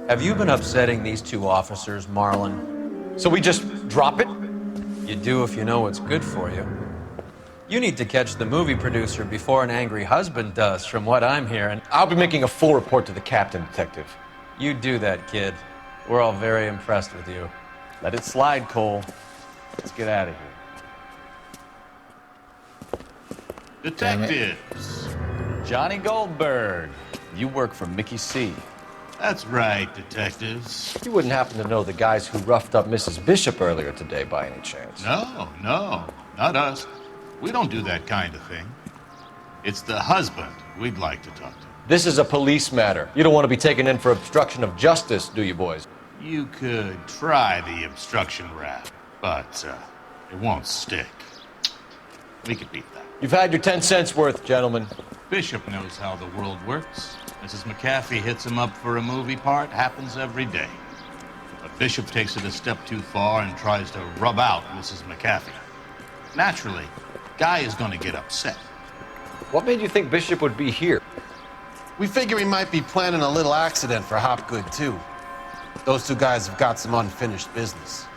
Have you been upsetting these two officers, Marlin? So we just drop it? You do if you know what's good for you. You need to catch the movie producer before an angry husband does, from what I'm hearing. I'll be making a full report to the captain, Detective. You do that, kid. We're all very impressed with you. Let it slide, Cole. Let's get out of here. Detectives. Johnny Goldberg. You work for Mickey C. That's right, detectives. You wouldn't happen to know the guys who roughed up Mrs. Bishop earlier today by any chance? No, not us. We don't do that kind of thing. It's the husband we'd like to talk to. This is a police matter. You don't want to be taken in for obstruction of justice, do you, boys? You could try the obstruction rap, but it won't stick. We could beat that. You've had your 10 cents worth, gentlemen. Bishop knows how the world works. Mrs. McAfee hits him up for a movie part. Happens every day. But Bishop takes it a step too far and tries to rub out Mrs. McAfee. Naturally, Guy is going to get upset. What made you think Bishop would be here? We figure he might be planning a little accident for Hopgood, too. Those two guys have got some unfinished business.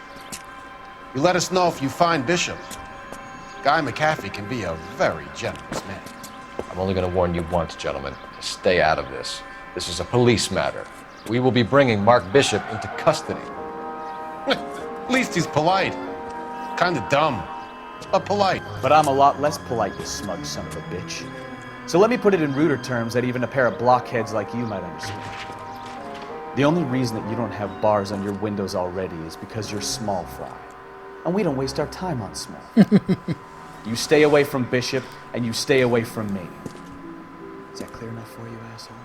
You let us know if you find Bishop. Guy McAfee can be a very generous man. I'm only going to warn you once, gentlemen. Stay out of this. This is a police matter. We will be bringing Mark Bishop into custody. At least he's polite. Kind of dumb, but polite. But I'm a lot less polite, you smug son of a bitch. So let me put it in ruder terms that even a pair of blockheads like you might understand. The only reason that you don't have bars on your windows already is because you're small fry. And we don't waste our time on small. You stay away from Bishop, and you stay away from me. Is that clear enough for you, asshole?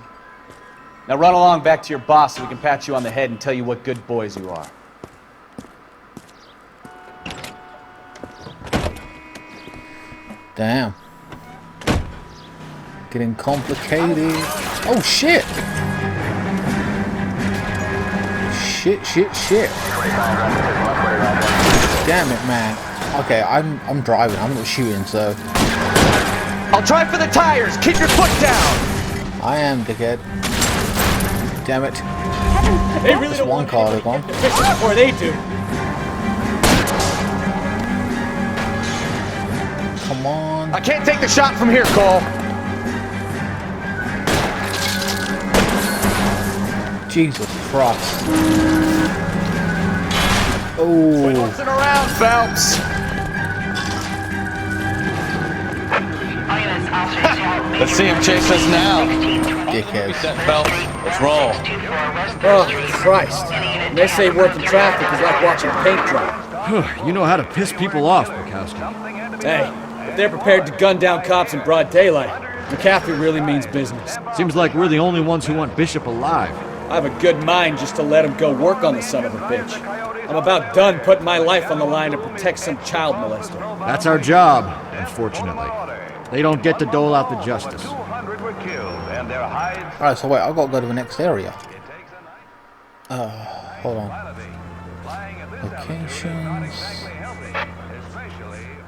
Now run along back to your boss so we can pat you on the head and tell you what good boys you are. Damn. Getting complicated. Oh, shit! Shit. Damn it, man. Okay, I'm driving. I'm not shooting, so... I'll try for the tires! Keep your foot down! I am, dickhead. Damn it. They really There's don't one car they're gone. Before they do. Come on. I can't take the shot from here, Cole. Jesus Christ. Oh. Wasn't around, Phelps. Let's see him chase us now. Dickhead. Phelps, let's roll. Oh, Christ. When they say working traffic is like watching paint dry. You know how to piss people off, Bukowski. Hey, if they're prepared to gun down cops in broad daylight, McAfee really means business. Seems like we're the only ones who want Bishop alive. I have a good mind just to let him go work on the son of a bitch. I'm about done putting my life on the line to protect some child molester. That's our job, unfortunately. They don't get to dole out the justice. Alright, so wait, I've got to go to the next area. Hold on. Locations.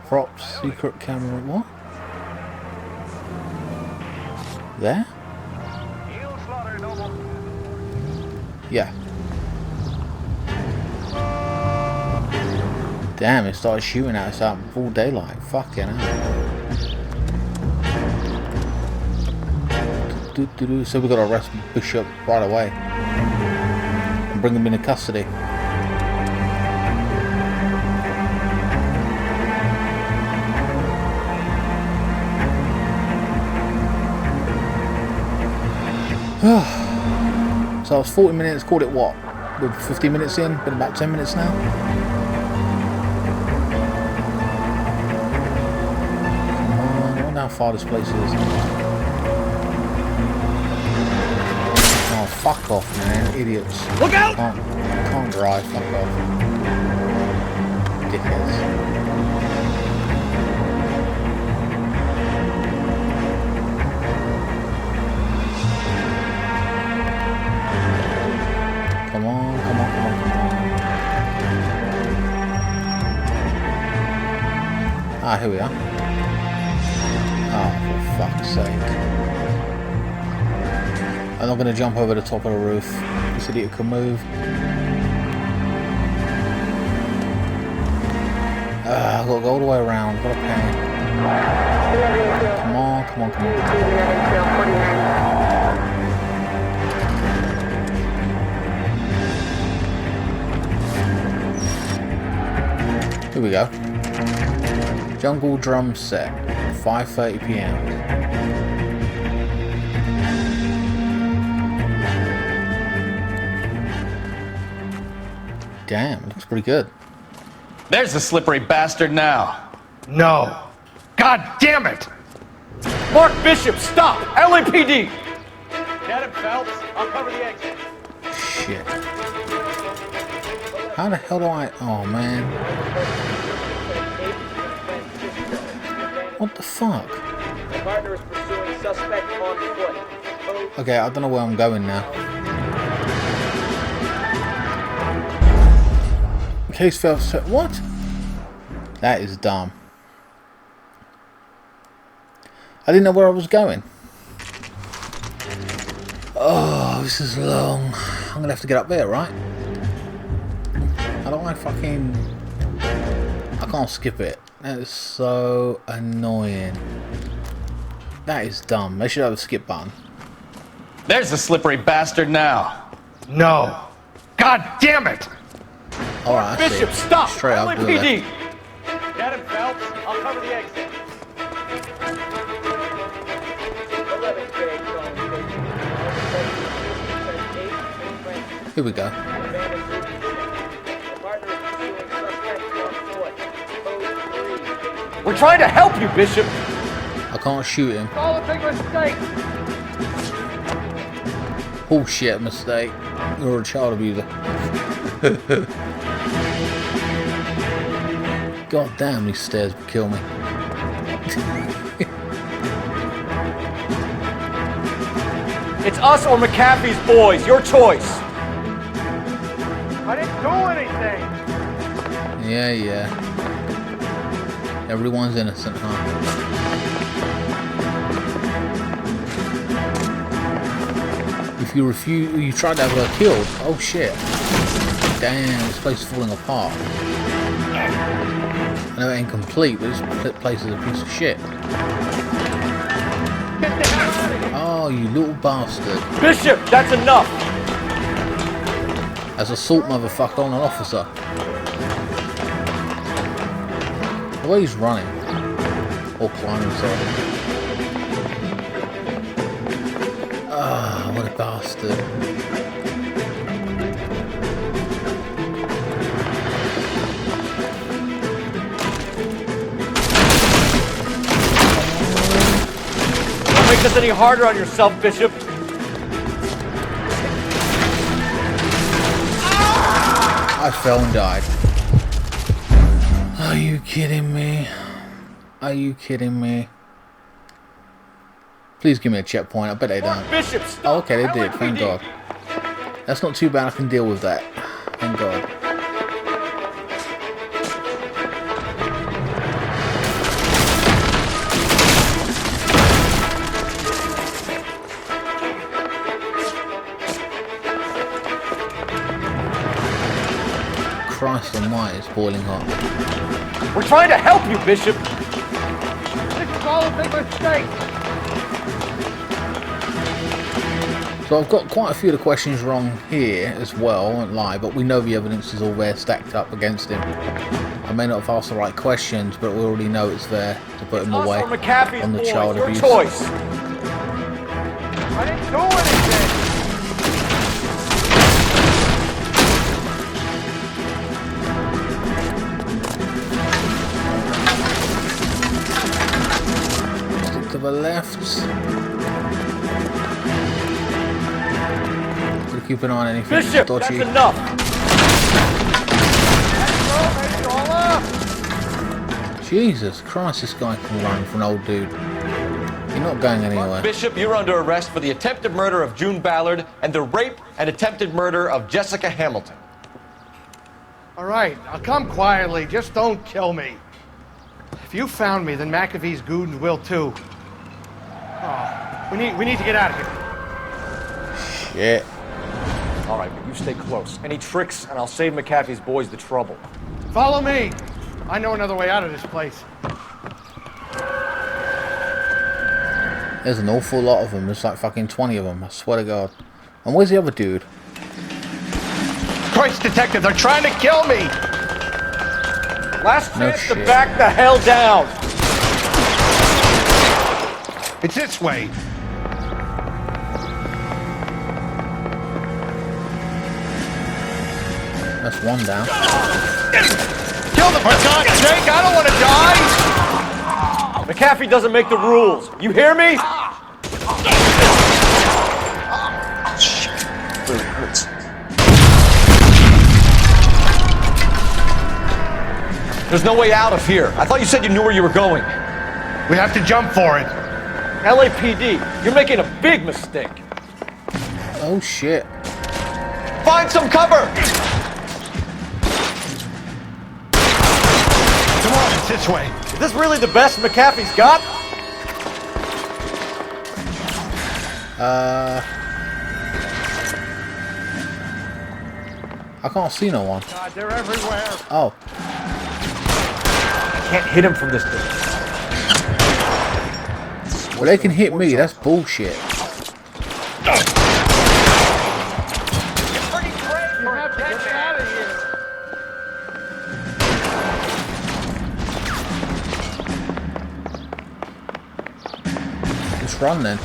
Props, secret camera, what? There? Yeah. Damn, it started shooting at us out in full daylight. Fucking hell. So we got to arrest Bishop right away and bring him into custody. So I was 40 minutes, called it what? We're 15 minutes in, been about 10 minutes now. I wonder how far this place is. Oh, fuck off, man. Idiots. Look out! Can't drive, fuck off. Dickheads. Come on. Ah, here we are. Oh, fuck's sake. I'm not going to jump over the top of the roof. This idiot can move. I've got to go all the way around. What a pain. Come on, come on, come on. Here we go. Jungle drum set. 5:30 p.m. Damn, looks pretty good. There's the slippery bastard now. No. God damn it! Mark Bishop, stop! LAPD! Get him, Phelps. I'll cover the exit. Shit. How the hell do I... Oh, man. What the fuck? Okay, I don't know where I'm going now. Case Phelps... What? That is dumb. I didn't know where I was going. Oh, this is long. I'm gonna have to get up there, right? How do I fucking... I can't skip it. That is so annoying. That is dumb. They should have a skip button. There's the slippery bastard now. No. God damn it! Alright, I see. Bishop, stop! Straight up, do that. LAPD! Get him, Phelps. I'll cover the exit. Here we go. We're trying to help you, Bishop. I can't shoot him. All a big mistake. Bullshit mistake. You're a child abuser. God damn, these stairs would kill me. It's us or McAfee's boys. Your choice. I didn't do anything. Yeah. Everyone's innocent, huh? If you refuse, you try to have her killed. Oh shit. Damn, this place is falling apart. I know it ain't complete, but this place is a piece of shit. Oh, you little bastard. Bishop, that's enough. As assault motherfucker on an officer. The way he's running. Or climbing, sorry. Ah, what a bastard. Don't make this any harder on yourself, Bishop. I fell and died. Are you kidding me? Are you kidding me? Please give me a checkpoint. I bet they don't. Bishop, Oh, okay, they did. Thank God. That's not too bad. I can deal with that. Thank God. Christ almighty, it's boiling hot. We're trying to help you, Bishop. This is all a big mistake. So I've got quite a few of the questions wrong here as well, I won't lie, but we know the evidence is all there stacked up against him. I may not have asked the right questions, but we already know it's there to put him away on the child abuse. Choice. I didn't do anything. To the left. Gotta keep an eye on anything Bishop, dodgy. that's enough. Jesus Christ, this guy can run for an old dude. You're not going anywhere. Bishop, you're under arrest for the attempted murder of June Ballard and the rape and attempted murder of Jessica Hamilton. All right, I'll come quietly. Just don't kill me. If you found me, then McAfee's goons will too. We need to get out of here. Shit. All right, but you stay close. Any tricks, and I'll save McAfee's boys the trouble. Follow me. I know another way out of this place. There's an awful lot of them. There's like fucking 20 of them. I swear to God. And where's the other dude? Christ, detective, they're trying to kill me! Last chance to back the hell down! It's this way. That's one down. Kill them, for God's sake! I don't want to die! McAfee doesn't make the rules. You hear me? Shit. Really hurts. There's no way out of here. I thought you said you knew where you were going. We have to jump for it. LAPD, you're making a big mistake. Oh shit. Find some cover! Come on, it's this way. Is this really the best McAfee's got? I can't see no one. God, they're everywhere. Oh. I can't hit him from this distance. Well, they can hit me. That's bullshit. Let's run then.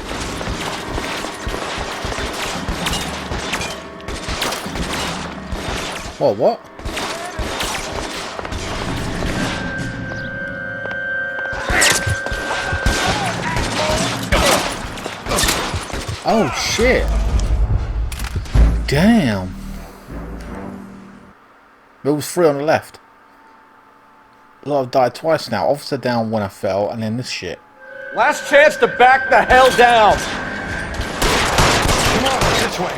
Whoa, what? Oh shit. Damn. There was 3 on the left. Well, I've died twice now. Officer down when I fell, and then this shit. Last chance to back the hell down! Come on, this way.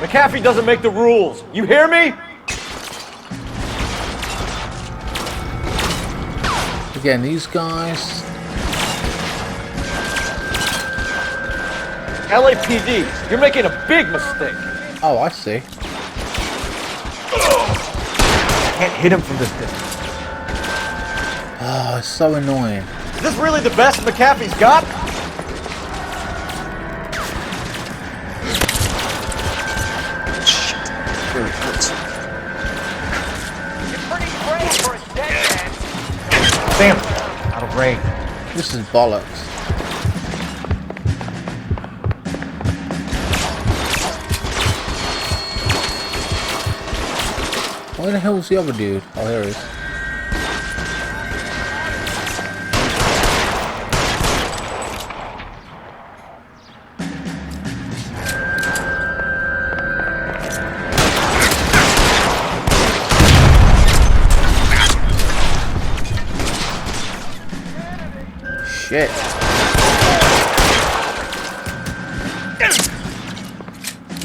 McAfee doesn't make the rules. You hear me? Again, these guys. LAPD, you're making a big mistake. Oh, I see. Can't hit him from this distance. Oh, it's so annoying. Is this really the best McAfee's got? Really hurts. You're pretty brave for a dead man. Damn, out of range. This is bollocks. Where the hell's the other dude? Oh, here he is. Shit.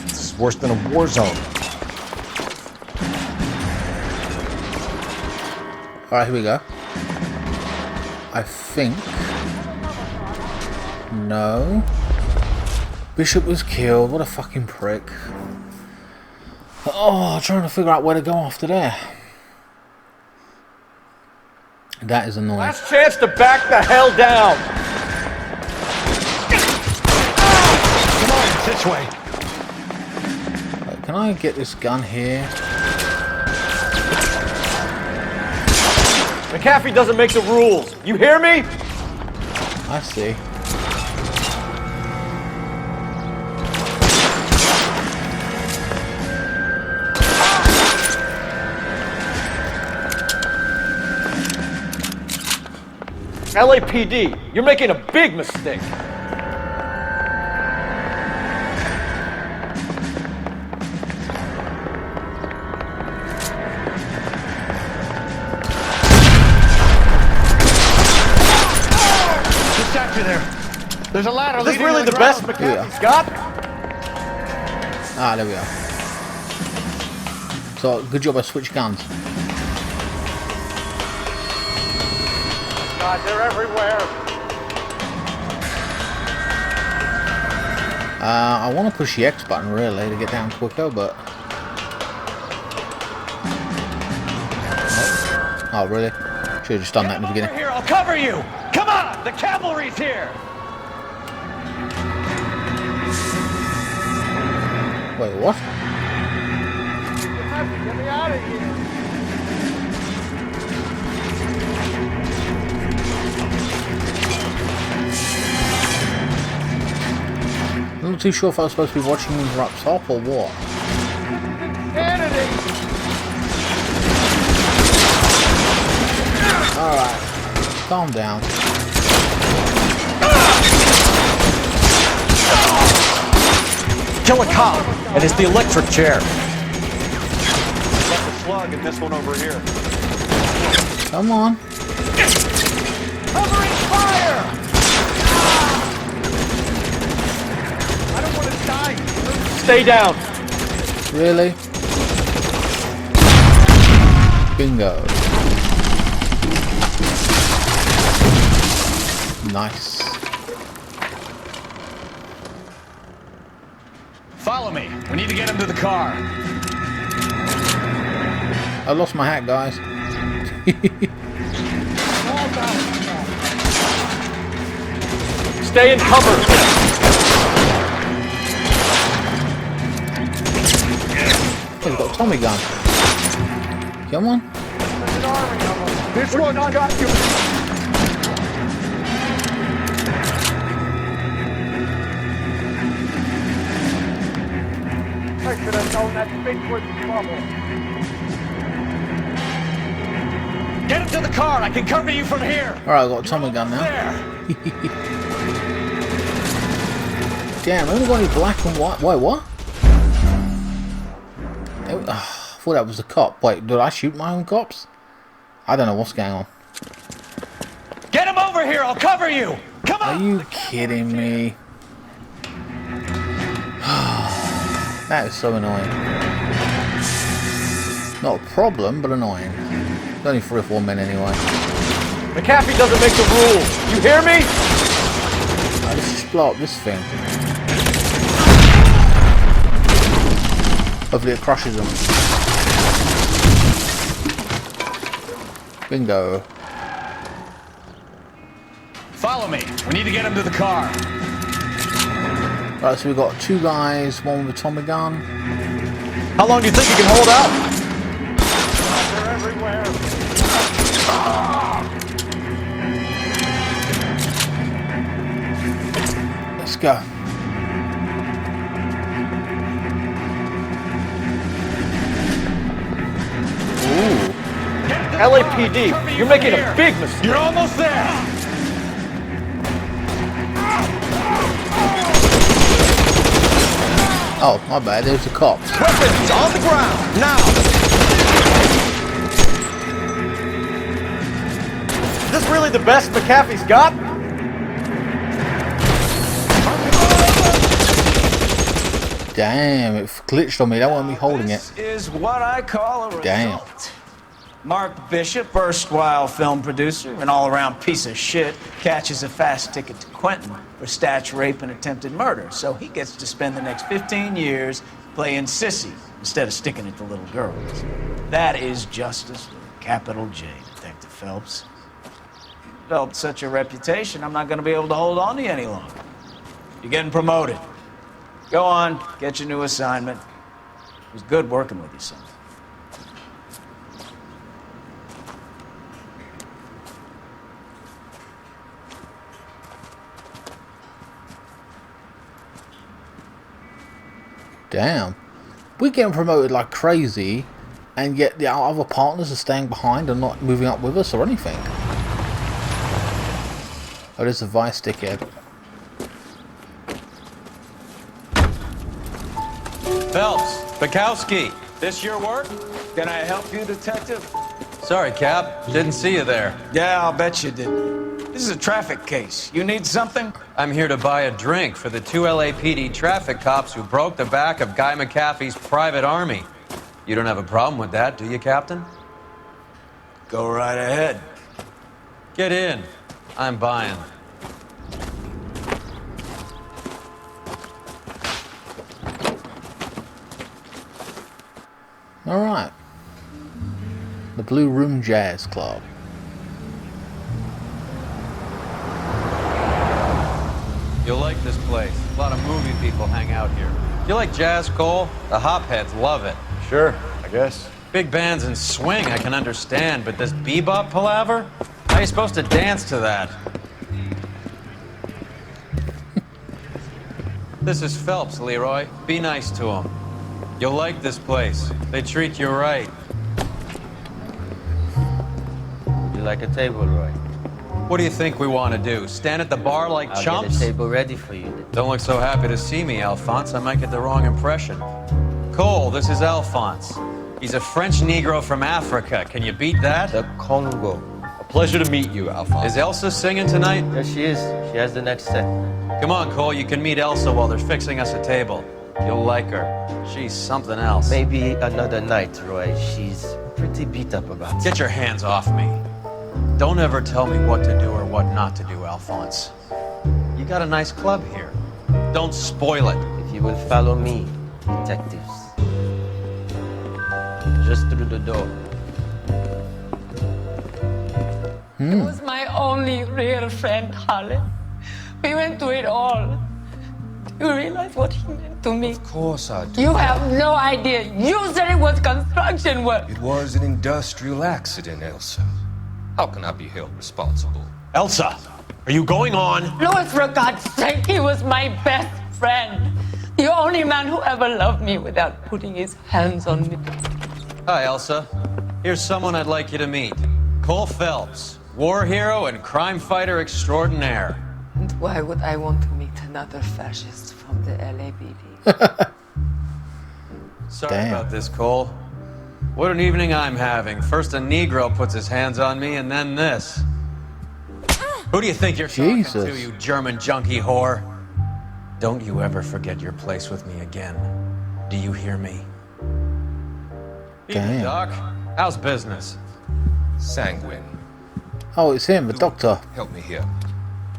This is worse than a war zone. Alright, here we go. I think... No. Bishop was killed. What a fucking prick. Oh, trying to figure out where to go after there. That is annoying. Last chance to back the hell down. Come on, it's this way. Can I get this gun here? McAfee doesn't make the rules. You hear me? I see. LAPD, you're making a big mistake. Just after there. There's a ladder. Is this leading really to the best ground. McAfee's got? Ah, there we are. So, good job I switched guns. God, they're everywhere. I want to push the X button really to get down quicker, but... Oh, really? Should have just done that in the beginning. Over here, I'll cover you. Come on, the cavalry's here. Wait, what? Get me out of here. I'm not too sure if I was supposed to be watching him from up top or what. Alright, calm down. Kill a cop, and it's the electric chair. Left a slug and this one over here. Come on. Covering fire! I don't want to die. Stay down. Really? Bingo. Nice. Follow me. We need to get him to the car. I lost my hat, guys. Stay in cover. He's got a Tommy gun. Come on. This one's got you. I should have known that big was trouble. Get him to the car. I can cover you from here. Alright, I've got a Tommy gun now. Damn, I only got any black and white. Wait, what? I thought that was the cop. Wait, did I shoot my own cops? I don't know what's going on. Get him over here. I'll cover you. Come on. Are you kidding me? That is so annoying. Not a problem, but annoying. It's only 3 or 4 men anyway. McAfee doesn't make the rules. You hear me? Let's just blow up this thing. Hopefully it crushes them. Bingo. Follow me. We need to get him to the car. Right, so we've got 2 guys, one with a Tommy gun. How long do you think you can hold out? They're everywhere. Let's go. Ooh. LAPD, you're making a big mistake. You're almost there. Oh, my bad, there's the cops. Weapons on the ground, now! Is this really the best McAfee's got? Damn, it glitched on me. That wasn't me holding it. This is what I call a result. Damn. Mark Bishop, erstwhile film producer, an all-around piece of shit, catches a fast ticket to Quentin for statch rape and attempted murder. So he gets to spend the next 15 years playing sissy instead of sticking it to little girls. That is justice with a capital J, Detective Phelps. Developed such a reputation, I'm not going to be able to hold on to you any longer. You're getting promoted. Go on, get your new assignment. It was good working with you, son. Damn. We're getting promoted like crazy, and yet the other partners are staying behind and not moving up with us or anything. Oh, there's a vice dickhead. Phelps, Bukowski, this your work? Can I help you, Detective? Sorry, Cap. Didn't see you there. Yeah, I'll bet you did. This is a traffic case. You need something? I'm here to buy a drink for the 2 LAPD traffic cops who broke the back of Guy McAfee's private army. You don't have a problem with that, do you, Captain? Go right ahead. Get in. I'm buying. All right. The Blue Room Jazz Club. You'll like this place. A lot of movie people hang out here. You like jazz, Cole? The hopheads love it. Sure, I guess. Big bands and swing I can understand, but this bebop palaver? How are you supposed to dance to that? This is Phelps, Leroy. Be nice to him. You'll like this place. They treat you right. You like a table, Roy? What do you think we want to do? Stand at the bar like I'll chumps? get a table ready for you. Don't look so happy to see me, Alphonse. I might get the wrong impression. Cole, this is Alphonse. He's a French Negro from Africa. Can you beat that? The Congo. A pleasure to meet you, Alphonse. Is Elsa singing tonight? Yes, she is. She has the next set. Come on, Cole. You can meet Elsa while they're fixing us a table. You'll like her. She's something else. Maybe another night, Roy. She's pretty beat up about it. Get your hands off me. Don't ever tell me what to do or what not to do, Alphonse. You got a nice club here. Don't spoil it. If you will follow me, detectives. Just through the door. He was my only real friend, Harlan. We went through it all. Do you realize what he meant to me? Of course I do. You have no idea. You said it was construction work. It was an industrial accident, Elsa. How can I be held responsible? Elsa, are you going on? Louis, for God's sake, he was my best friend. The only man who ever loved me without putting his hands on me. Hi, Elsa. Here's someone I'd like you to meet. Cole Phelps, war hero and crime fighter extraordinaire. And why would I want to meet another fascist from the LAPD? Sorry about this, Cole. What an evening I'm having. First a Negro puts his hands on me, and then this. Who do you think you're talking to, you German junkie whore? Don't you ever forget your place with me again. Do you hear me? Evening, Doc. How's business? Sanguine. Oh, it's him, the doctor. Help me here.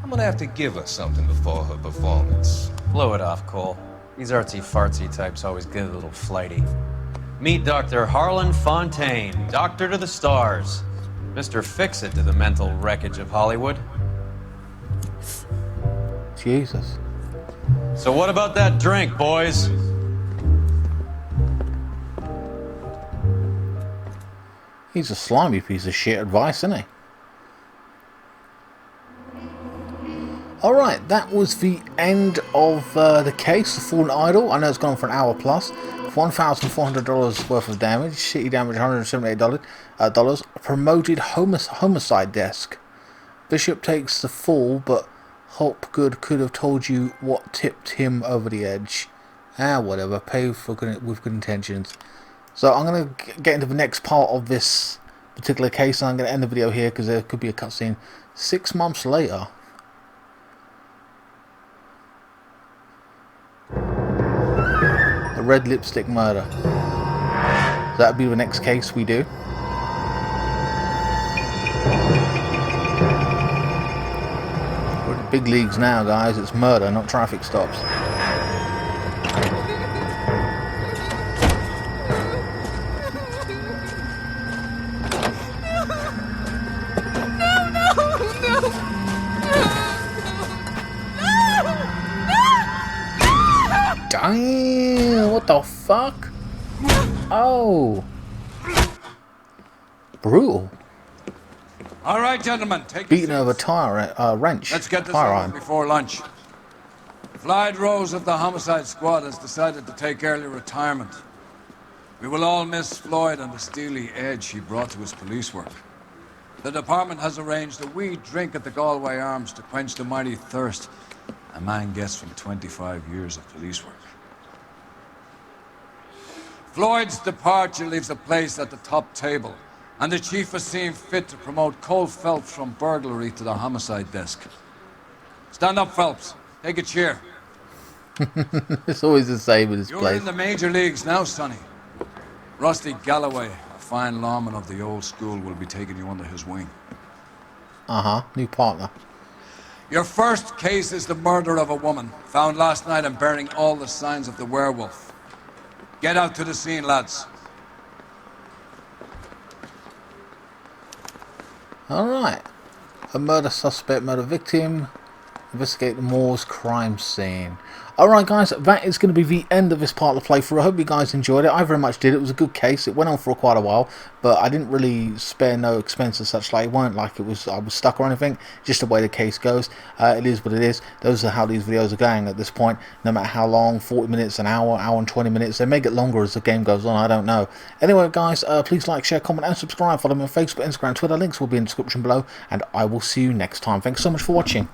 I'm gonna have to give her something before her performance. Blow it off, Cole. These artsy-fartsy types always get a little flighty. Meet Dr. Harlan Fontaine, doctor to the stars. Mr. Fix-It to the mental wreckage of Hollywood. Jesus. So what about that drink, boys? He's a slimy piece of shit advice, isn't he? Alright, that was the end of the case, The Fallen Idol. I know it's gone on for an hour plus. $1,400 worth of damage, city damage $178. Promoted homicide desk. Bishop takes the fall, but Hopgood could have told you what tipped him over the edge. Whatever, pay for with good intentions. So I'm going to get into the next part of this particular case, and I'm going to end the video here because there could be a cutscene 6 months later. The red lipstick murder. So that'll be the next case we do. We're in the big leagues now, guys. It's murder, not traffic stops. Damn, what the fuck? Oh. Brutal. All right, gentlemen, take Beating over a wrench. Let's get this firearm. over before lunch. Floyd Rose of the homicide squad has decided to take early retirement. We will all miss Floyd and the steely edge he brought to his police work. The department has arranged a wee drink at the Galway Arms to quench the mighty thirst a man gets from 25 years of police work. Floyd's departure leaves a place at the top table, and the chief has seen fit to promote Cole Phelps from burglary to the homicide desk. Stand up, Phelps. Take a cheer. It's always the same with this You're place. in the major leagues now, Sonny. Rusty Galloway, a fine lawman of the old school, will be taking you under his wing. New partner. Your first case is the murder of a woman, found last night and bearing all the signs of the werewolf. Get out to the scene, lads. Alright. A murder suspect, murder victim. Investigate the Moore's crime scene. Alright guys, that is going to be the end of this part of the playthrough. I hope you guys enjoyed it. I very much did. It was a good case. It went on for quite a while, but I didn't really spare no expense as such. Like, it weren't like I was stuck or anything. Just the way the case goes. It is what it is. Those are how these videos are going at this point. No matter how long, 40 minutes, an hour, hour and 20 minutes. They may get longer as the game goes on. I don't know. Anyway guys, please like, share, comment and subscribe. Follow me on Facebook, Instagram, Twitter. Links will be in the description below. And I will see you next time. Thanks so much for watching.